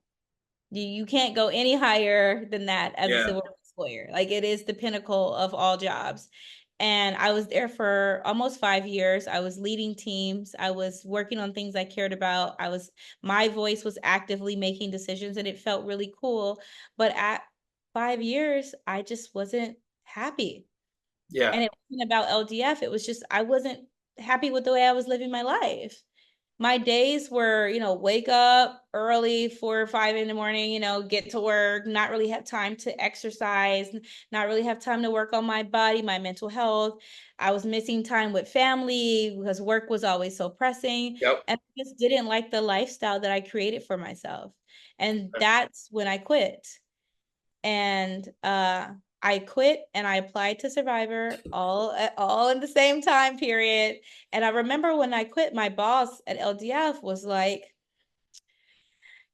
You can't go any higher than that as a Yeah. civil rights lawyer. Like, it is the pinnacle of all jobs. And I was there for almost 5 years. I was leading teams. I was working on things I cared about. My voice was actively making decisions and it felt really cool. But at 5 years, I just wasn't happy. Yeah. And it wasn't about LDF. It was just, I wasn't happy with the way I was living my life. My days were, wake up early, 4 or 5 in the morning, get to work, not really have time to exercise, not really have time to work on my body, my mental health. I was missing time with family because work was always so pressing. Yep. And I just didn't like the lifestyle that I created for myself. And that's when I quit. And I quit and I applied to Survivor all in the same time period. And I remember when I quit, my boss at LDF was like,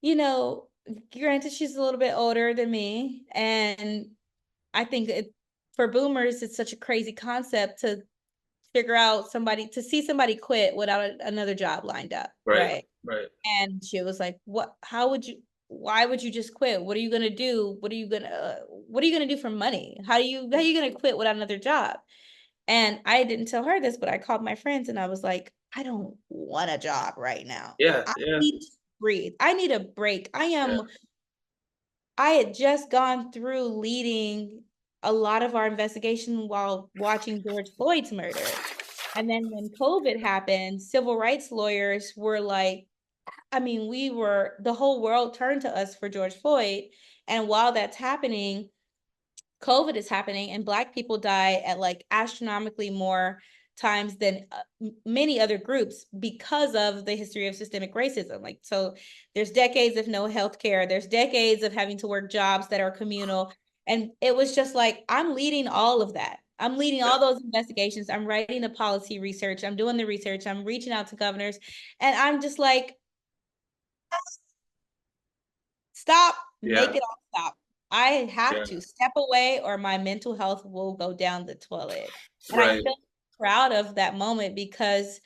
granted, she's a little bit older than me. And I think for boomers, it's such a crazy concept to figure out to see somebody quit without another job lined up. Right. And she was like, why would you just quit? What are you going to do? What are you going to do for money? How are you going to quit without another job? And I didn't tell her this, but I called my friends and I was like, I don't want a job right now. Yeah. I Yeah. need to breathe. I need a break. Yeah. I had just gone through leading a lot of our investigation while watching George Floyd's murder. And then when COVID happened, civil rights lawyers were like, the whole world turned to us for George Floyd. And while that's happening, COVID is happening and Black people die at like astronomically more times than many other groups because of the history of systemic racism. Like, so there's decades of no healthcare, there's decades of having to work jobs that are communal. And it was just like, I'm leading all of that. I'm leading all those investigations. I'm writing the policy research. I'm doing the research. I'm reaching out to governors. And I'm just like, stop, make Yeah. it all stop. I have Yeah. to step away or my mental health will go down the toilet. And I Right. feel proud of that moment because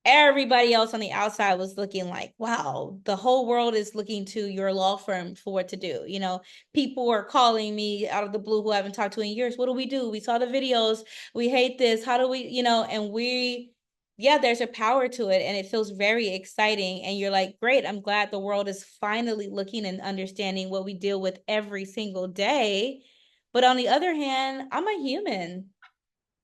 everybody else on the outside was looking like, wow, the whole world is looking to your law firm for what to do. You know, people are calling me out of the blue who I haven't talked to in years. What do? We saw the videos. We hate this. How do we, and yeah, there's a power to it and it feels very exciting. And you're like, great, I'm glad the world is finally looking and understanding what we deal with every single day. But on the other hand, I'm a human.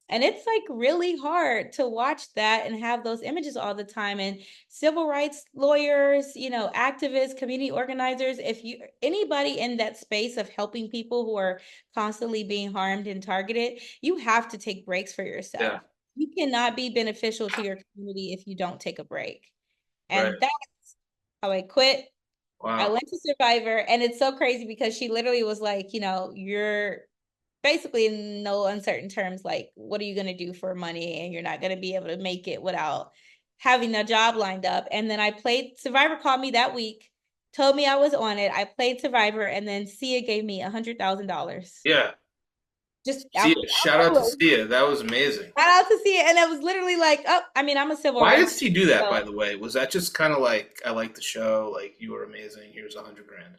And it's like really hard to watch that and have those images all the time. And civil rights lawyers, activists, community organizers, if you anybody in that space of helping people who are constantly being harmed and targeted, you have to take breaks for Yeah. yourself. You cannot be beneficial to your community if you don't take a break. Right. And that's how I quit. I Wow. went to Survivor, and it's so crazy because she literally was like, you're basically in no uncertain terms, like, what are you going to do for money? And you're not going to be able to make it without having a job lined up. And then I played Survivor, called me that week, told me I was on it. I played Survivor, and then Sia gave me $100,000. Yeah. Just See out, ya. Shout out to Sia. That was amazing. shout out to Sia. And it was literally like, oh, I mean, I'm a civil Why did rights. she do that, So by the way? Was that just kind of like, I like the show, like you were amazing, here's 100 grand?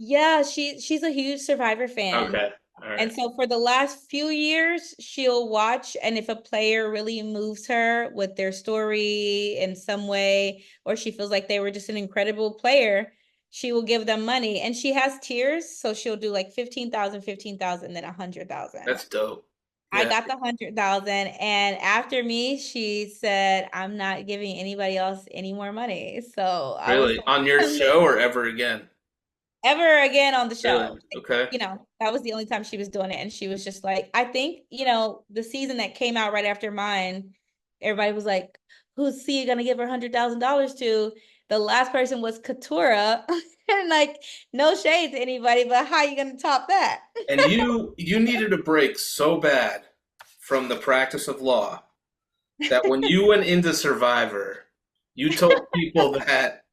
yeah, she's a huge Survivor fan. Okay. All And right. so for the last few years, she'll watch, and if a player really moves her with their story in some way, or she feels like they were just an incredible player, she will give them money. And she has tiers, so she'll do like 15,000, 15,000, then 100,000. That's dope. I Yeah. got the 100,000, and after me, she said, "I'm not giving anybody else any more money." So I was Really? On your like, show or ever again? ever again on the Really? show. Okay. That was the only time she was doing it. And she was just like, I think, the season that came out right after mine, everybody was like, who's Sia gonna give her $100,000 to? The last person was Katurah. And like, no shade to anybody, but how you gonna top that? And you needed a break so bad from the practice of law that when you went into Survivor, you told people that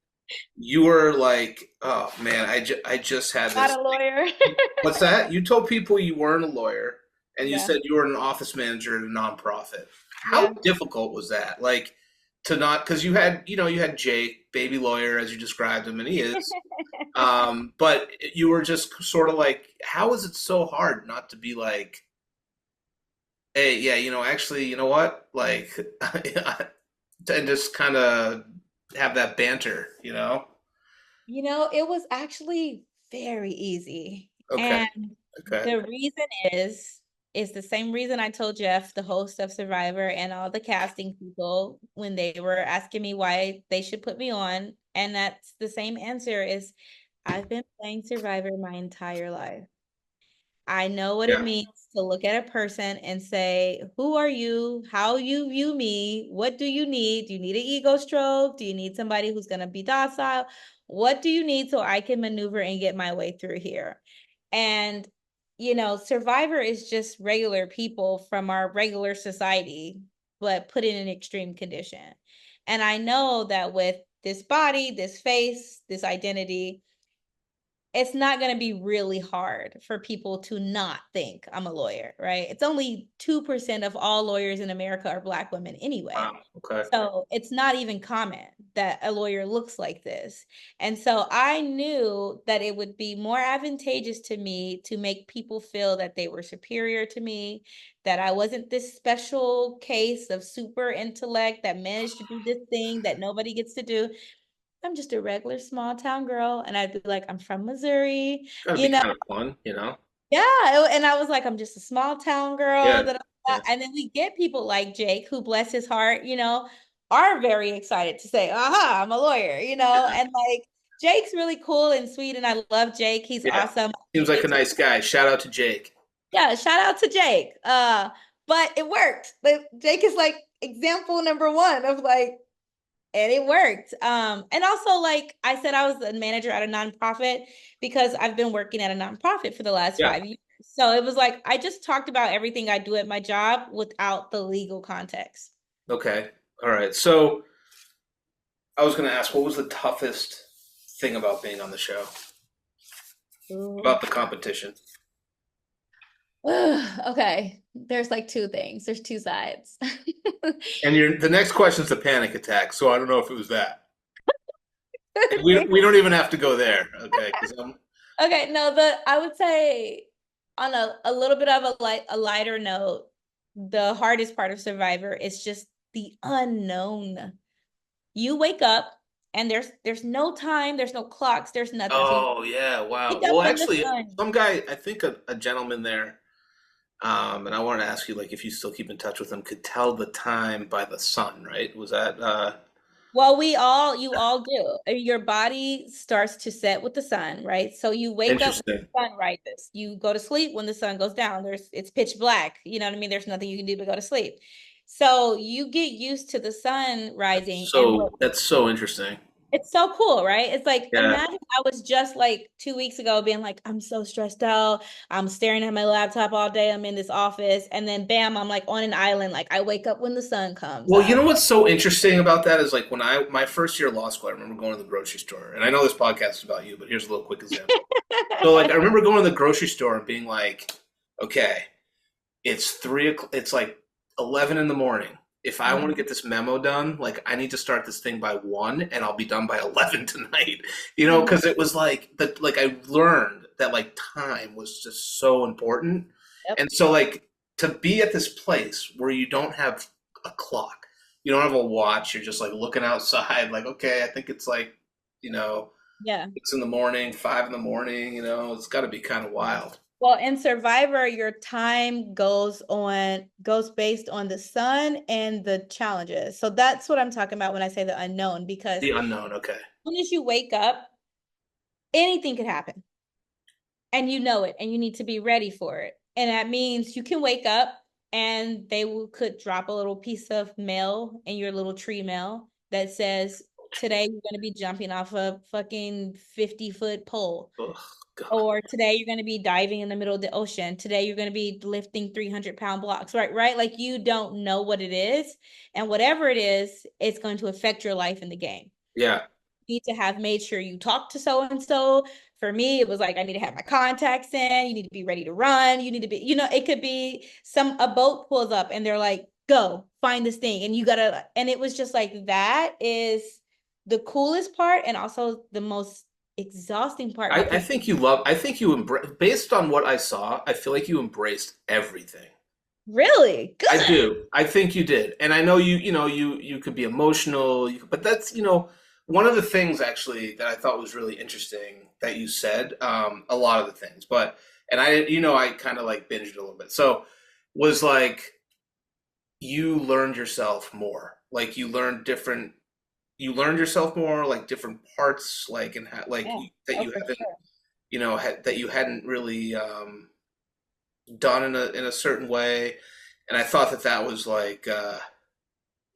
you were like, oh man, I just had Not this. a lawyer. What's that? You told people you weren't a lawyer and you Yeah. said you were an office manager at a nonprofit. How Yeah. difficult was that? Like to not, because you had Jake, baby lawyer, as you described him, and he is. But you were just sort of like, how is it so hard not to be like, hey, yeah, actually, you know what? Like, and just kind of have that banter. It was actually very easy. Okay. And Okay. the reason is the same reason I told Jeff, the host of Survivor, and all the casting people when they were asking me why they should put me on. And that's the same answer is I've been playing Survivor my entire life. I know what it Yeah. means to look at a person and say, who are you? How you view me? What do you need? Do you need an ego stroke? Do you need somebody who's going to be docile? What do you need so I can maneuver and get my way through here? And, Survivor is just regular people from our regular society, but put in an extreme condition. And I know that with this body, this face, this identity, it's not going to be really hard for people to not think I'm a lawyer, right? It's only 2% of all lawyers in America are Black women anyway. Wow. Okay. So it's not even common that a lawyer looks like this. And so I knew that it would be more advantageous to me to make people feel that they were superior to me, that I wasn't this special case of super intellect that managed to do this thing that nobody gets to do. I'm just a regular small town girl. And I'd be like, I'm from Missouri, Got to you be know? kind of fun. Yeah. And I was like, I'm just a small town girl. Yeah. That Yeah. and then we get people like Jake, who bless his heart, are very excited to say, aha, I'm a lawyer, and like Jake's really cool and sweet. And I love Jake. He's Yeah. awesome. Seems like a nice guy. Shout out to Jake. Yeah, shout out to Jake. But it worked. Jake is like example number one of like, and it worked. And also, like I said, I was a manager at a nonprofit because I've been working at a nonprofit for the last Yeah. 5 years. So it was like I just talked about everything I do at my job without the legal context. Okay. All right. So I was going to ask, what was the toughest thing about being on the show? Ooh. About the competition? Okay, there's like two things. There's two sides. And the next question is a panic attack. So I don't know if it was that. We don't even have to go there. Okay. Because Okay, no, I would say on a little bit of a lighter note, the hardest part of Survivor is just the unknown. You wake up and there's no time, there's no clocks, there's nothing. So you oh yeah, wow. wake up Well, when the actually, sun. some guy, I think a gentleman there, and I wanted to ask you, like, if you still keep in touch with him, could tell the time by the sun, right? Was that Well, you all do. Your body starts to set with the sun, right? So you wake up when interesting? the sun rises. You go to sleep when the sun goes down. It's pitch black. You know what I mean? There's nothing you can do but go to sleep. So you get used to the sun rising, and what That's so interesting. it's so cool, right? It's like, Yeah. imagine I was just like 2 weeks ago being like, I'm so stressed out. I'm staring at my laptop all day. I'm in this office. And then bam, I'm like on an island. Like I wake up when the sun comes Well, you up. know what's so interesting about that is like when my first year of law school, I remember going to the grocery store, and I know this podcast is about you, but here's a little quick example. So like I remember going to the grocery store and being like, okay, it's 3 o'clock, it's like 11 in the morning. If I want to Mhm. get this memo done, like I need to start this thing by 1 and I'll be done by 11 tonight. You know, Mhm. because it was like that, like I learned that like time was just so important. Yep. And so like to be at this place where you don't have a clock, you don't have a watch, you're just like looking outside, like, okay, I think it's like, you know, Yeah. 6 in the morning, 5 in the morning, it's gotta be kind of wild. Well, in Survivor, your time goes based on the sun and the challenges. So that's what I'm talking about when I say the unknown, because The unknown, okay. as soon as you wake up, anything could happen. And you know it, and you need to be ready for it. And that means you can wake up and could drop a little piece of mail in your little tree mail that says, today you're going to be jumping off a fucking 50-foot pole. Oh, God. Or today you're going to be diving in the middle of the ocean. Today you're going to be lifting 300-pound blocks, right? Right? Like you don't know what it is. And whatever it is, it's going to affect your life in the game. Yeah. Need to have made sure you talk to so and so. For me, it was like I need to have my contacts in. You need to be ready to run. You need to be, it could be a boat pulls up and they're like, go find this thing. And you gotta, and it was just like that is the coolest part and also the most exhausting part I because think I think you based on what I saw, I feel like you embraced everything. really I good. do. I think you did. And I know you could be emotional, but that's, one of the things actually that I thought was really interesting that you said, a lot of the things, and I kind of like binged it a little bit. So was like, you learned yourself more. Like you learned yourself more, like different parts, like, and like Yeah. that Oh, you for haven't, sure. that you hadn't really, done in a certain way. And I thought that was like,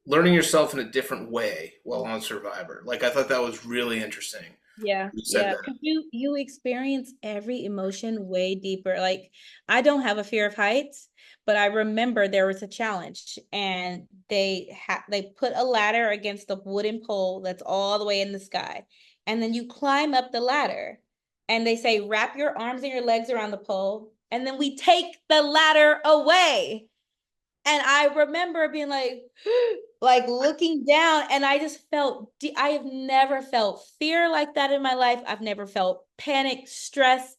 learning yourself in a different way while on Survivor. Like I thought that was really interesting. Yeah, You said yeah. that. 'Cause you experience every emotion way deeper. Like I don't have a fear of heights, but I remember there was a challenge and they put a ladder against a wooden pole that's all the way in the sky. And then you climb up the ladder and they say wrap your arms and your legs around the pole and then we take the ladder away. And I remember being like, like looking down, and I just I have never felt fear like that in my life. I've never felt panic, stress.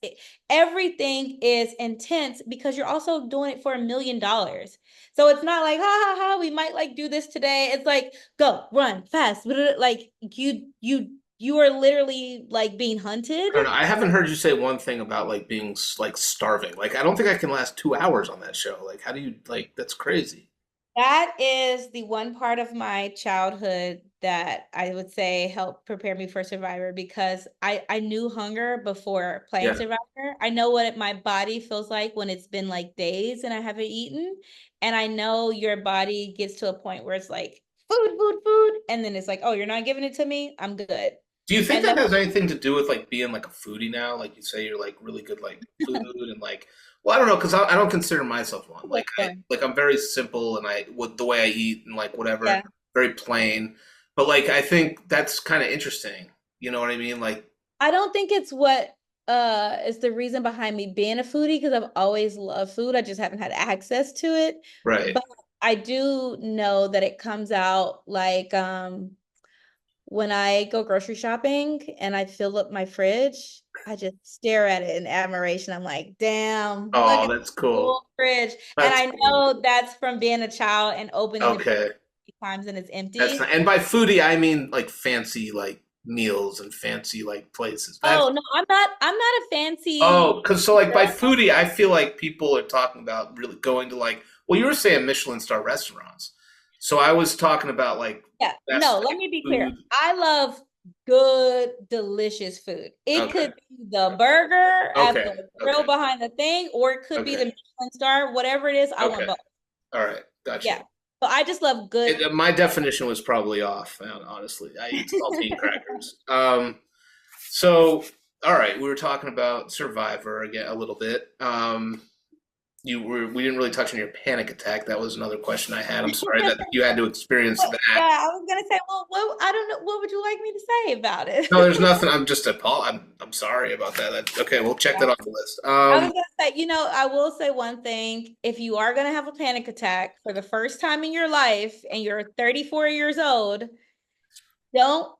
Everything is intense because you're also doing it for $1 million. So it's not like, ha ha ha, we might like do this today. It's like, go, run, fast. Like you are literally like being hunted. I don't know. I haven't heard you say one thing about like being like starving. Like I don't think I can last 2 hours on that show. Like how do you like? That's crazy. That is the one part of my childhood that I would say helped prepare me for Survivor because I knew hunger before playing Yeah. Survivor. I know what my body feels like when it's been like days and I haven't eaten. And I know your body gets to a point where it's like food, food, food. And then it's like, oh, you're not giving it to me? I'm good. Do you think And that then has anything to do with like being like a foodie now? Like you say you're like really good like food and like Well, I don't know because I don't consider myself one. That's fun. Like I'm very simple and I with the way I eat and like whatever, Yeah. very plain. But like I think that's kind of interesting. You know what I mean? Like I don't think it's what is the reason behind me being a foodie because I've always loved food. I just haven't had access to it. right. But I do know that it comes out like when I go grocery shopping and I fill up my fridge, I just stare at it in admiration. I'm like, damn, look Oh, at that's the cool. full fridge. And That's I cool. know that's from being a child and opening the fridge Okay. times and it's That's empty. not, and by foodie I mean like fancy like meals and fancy like places. That's Oh no, I'm not a fancy oh, because so like by girl. foodie I feel like people are talking about really going to like well you were saying Michelin star restaurants. So I was talking about like Yeah, best no, let like me be clear. food. I love good, delicious food. It Okay. could be the burger at Okay. the grill Okay. behind the thing, or it could be Okay. the Michelin star, whatever it is, I want Okay. both. All right. Got you. Yeah. So I just love good. My definition was probably off, honestly. I eat saltine crackers. So, all right, we were talking about Survivor again a little bit. We didn't really touch on your panic attack. That was another question I had. I'm sorry that you had to experience Yeah, that. I was gonna say, well, what I don't know, what would you like me to say about it? No, there's nothing. I'm just I'm sorry about that. Okay, we'll check that off the list. I was gonna say, I will say one thing. If you are gonna have a panic attack for the first time in your life and you're 34 years old, don't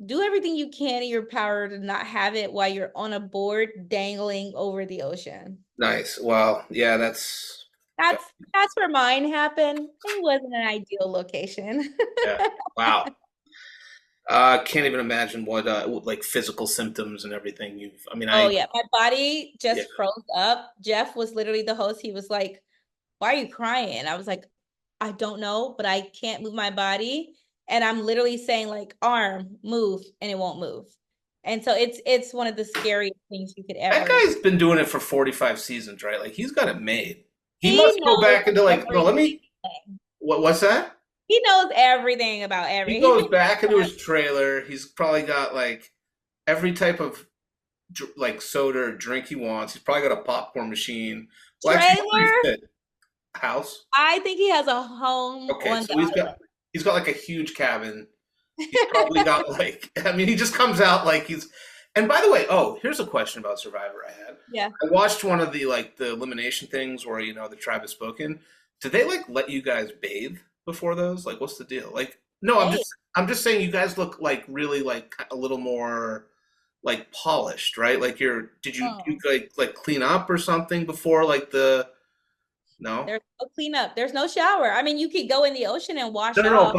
do everything you can in your power to not have it while you're on a board dangling over the ocean. Nice. Well, yeah, that's That's where mine happened. It wasn't an ideal location. yeah. Wow. Can't even imagine what like physical symptoms and everything you've. I mean, Oh yeah, my body yeah. just froze up. Jeff was literally the host. He was like, "Why are you crying?" I was like, "I don't know, but I can't move my body." And I'm literally saying like, "Arm, move," and it won't move. And so it's one of the scariest things you could That ever. guy's been doing it for 45 seasons, right? Like he's got it made. He He must go knows back into like no, let everything. me what's that? He knows everything about He every. goes back into his trailer. He's probably got like every type of like soda or drink he wants. He's probably got a popcorn machine. Well, actually, where Trailer. does he fit? House. I think he has a home Okay, on so the island. he's got like a huge cabin. He's probably got like I mean he just comes out like he's and by the way, oh, here's a question about Survivor I had. Yeah. I watched one of the like the elimination things where the tribe has spoken. Did they like let you guys bathe before those? Like what's the deal? Like no, Hey. I'm just saying you guys look like really like a little more like polished, right? Like did you Oh, like clean up or something before like the no? there's no cleanup. There's no shower. I mean, you could go in the ocean and No, wash no, no. off.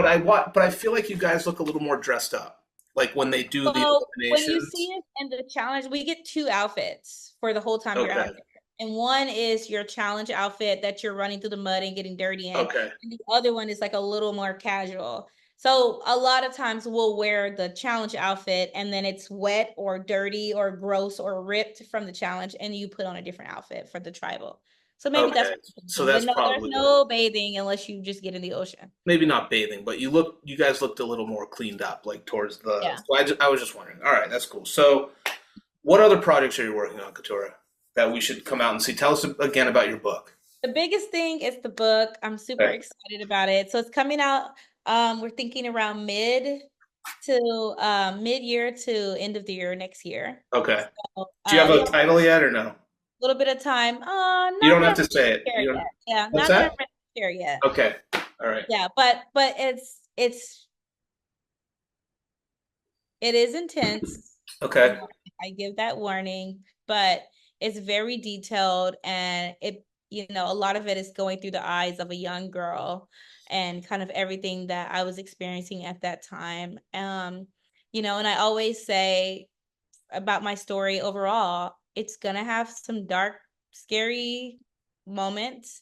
But I feel like you guys look a little more dressed up, like when they do the So when you see eliminations. it in the challenge, we get two outfits for the whole time you're out Okay, there. And one is your challenge outfit that you're running through the mud and getting dirty in. okay, And the other one is like a little more casual. So a lot of times we'll wear the challenge outfit and then it's wet or dirty or gross or ripped from the challenge and you put on a different outfit for the tribal. So maybe that's okay. what you're So thinking. But that's no, there's probably what it no is. bathing unless you just get in the ocean. Maybe not bathing, but you guys looked a little more cleaned up, like towards the. Yeah. So I was just wondering. All right, that's cool. So, what other projects are you working on, Katurah, that we should come out and see? Tell us again about your book. The biggest thing is the book. I'm super Okay. excited about it. So it's coming out. We're thinking around mid-year to end of the year next year. Okay. So, Do you have we a have a title yet, or no? little bit of time. You Not don't that have I'm to ready say to it. share You don't. yet. Yeah, What's not that I'm that? ready to share yet. Okay. All right. Yeah, but it is intense. Okay. I give that warning, but it's very detailed and a lot of it is going through the eyes of a young girl and kind of everything that I was experiencing at that time. And I always say about my story overall, it's gonna have some dark, scary moments,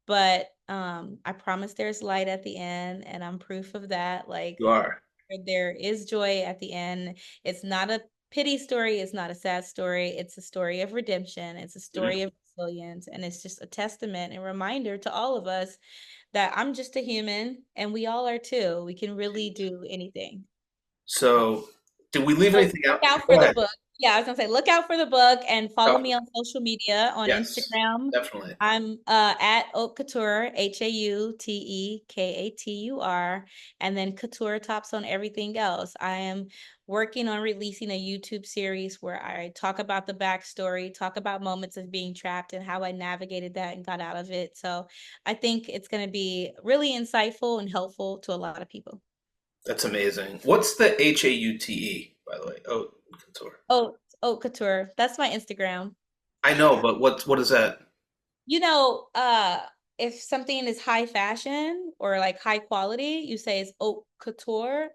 but I promise there's light at the end, and I'm proof of that. Like You are. there is joy at the end. It's not a pity story, it's not a sad story. It's a story of redemption, it's a Mhm. story of resilience, and it's just a testament and reminder to all of us that I'm just a human and we all are too. We can really do anything. So, did we leave So anything look out? out Go for the ahead. book. Yeah, I was gonna say, look out for the book and follow Oh, me on social media on yes, Instagram. definitely. I'm at Haute Couture, HAUTEKATUR, and then Katurah Topps on everything else. I am working on releasing a YouTube series where I talk about the backstory, talk about moments of being trapped and how I navigated that and got out of it. So I think it's going to be really insightful and helpful to a lot of people. That's amazing. What's the HAUTE, by the way? Oh, Couture. Oh, Haute Couture. That's my Instagram. I know, but what is that? You know, if something is high fashion or like high quality, you say it's haute couture.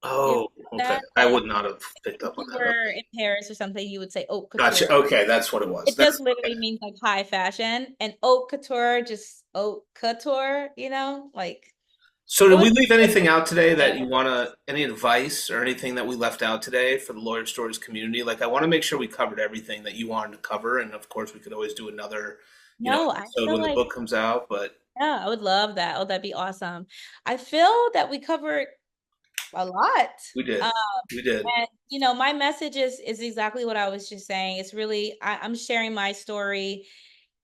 You ever Oh, heard okay. that? I Like would not have picked if up on you that. were Okay. in Paris or something, you would say haute Gotcha. couture. Okay, that's what it was. It just That's literally okay. means like high fashion, and haute couture just haute couture, like So it did we was leave anything out today that there. you want to, any advice or anything that we left out today for the Lawyer Stories community? Like, I want to make sure we covered everything that you wanted to cover. And of course, we could always do another, No, I episode feel when the like, book comes out. But yeah, I would love that. Oh, that'd be awesome. I feel that we covered a lot. we did. Um, We did. And my message is exactly what I was just saying. It's really I'm sharing my story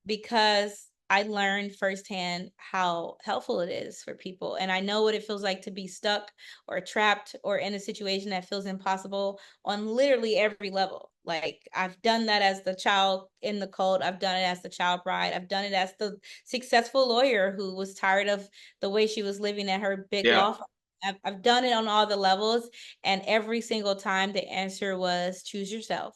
because I learned firsthand how helpful it is for people. And I know what it feels like to be stuck or trapped or in a situation that feels impossible on literally every level. Like I've done that as the child in the cult. I've done it as the child bride. I've done it as the successful lawyer who was tired of the way she was living at her big Yeah. law firm. I've done it on all the levels. And every single time the answer was choose yourself.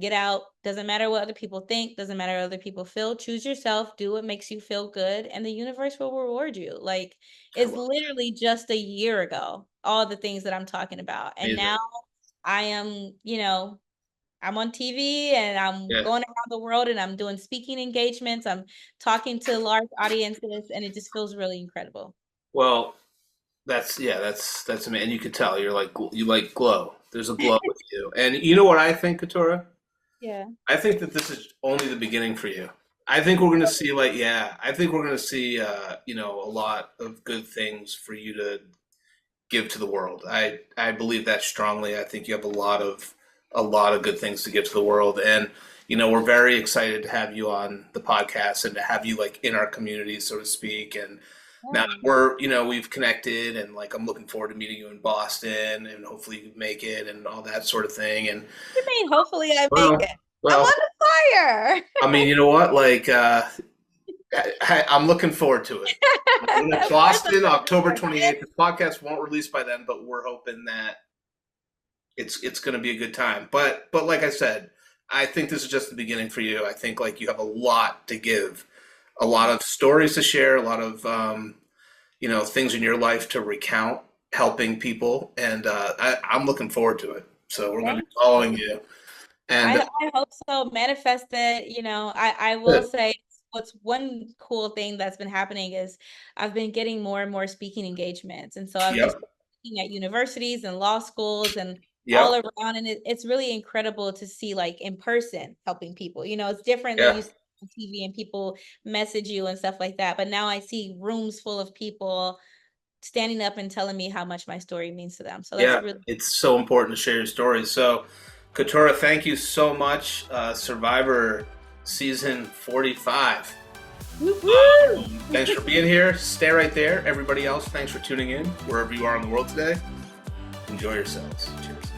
Get out. Doesn't matter what other people think. Doesn't matter what other people feel. Choose yourself. Do what makes you feel good. And the universe will reward you. Like I it's love literally just a year ago, all the things that I'm talking about. it. And now Amazing. I am, I'm on TV and I'm Yeah. going around the world and I'm doing speaking engagements. I'm talking to large audiences and it just feels really incredible. Well, that's amazing. And you could tell you like glow. There's a glow with you. And you know what I think, Katura? Yeah. I think that this is only the beginning for you. I think we're going to see I think we're going to see a lot of good things for you to give to the world. I believe that strongly. I think you have a lot of good things to give to the world, and we're very excited to have you on the podcast and to have you like in our community, so to speak. And now that Yeah. we've connected, and like I'm looking forward to meeting you in Boston, and hopefully you make it and all that sort of thing. And I mean, hopefully I make well, it. I'm well, on the fire. I mean, you know what? Like, I'm looking forward to it. When it's Of course, I'm Boston, looking October forward to 28th. it. The podcast won't release by then, but we're hoping that it's going to be a good time. But like I said, I think this is just the beginning for you. I think like you have a lot to give, a lot of stories to share, a lot of things in your life to recount, helping people, and I'm looking forward to it. So we're going to Thank be following you. you. And I hope so. Manifest it. I will good. say what's one cool thing that's been happening is I've been getting more and more speaking engagements. And so I've just Yep. been speaking at universities and law schools and all Yep. around. And it's really incredible to see like in person helping people. It's different than Yeah. you see on TV and people message you and stuff like that. But now I see rooms full of people standing up and telling me how much my story means to them. So that's Yeah, really it's so important to share your stories. So, Katura, thank you so much. Survivor season 45. woo woo. Thanks for being here. Stay right there. Everybody else, thanks for tuning in wherever you are in the world today. Enjoy yourselves. Cheers.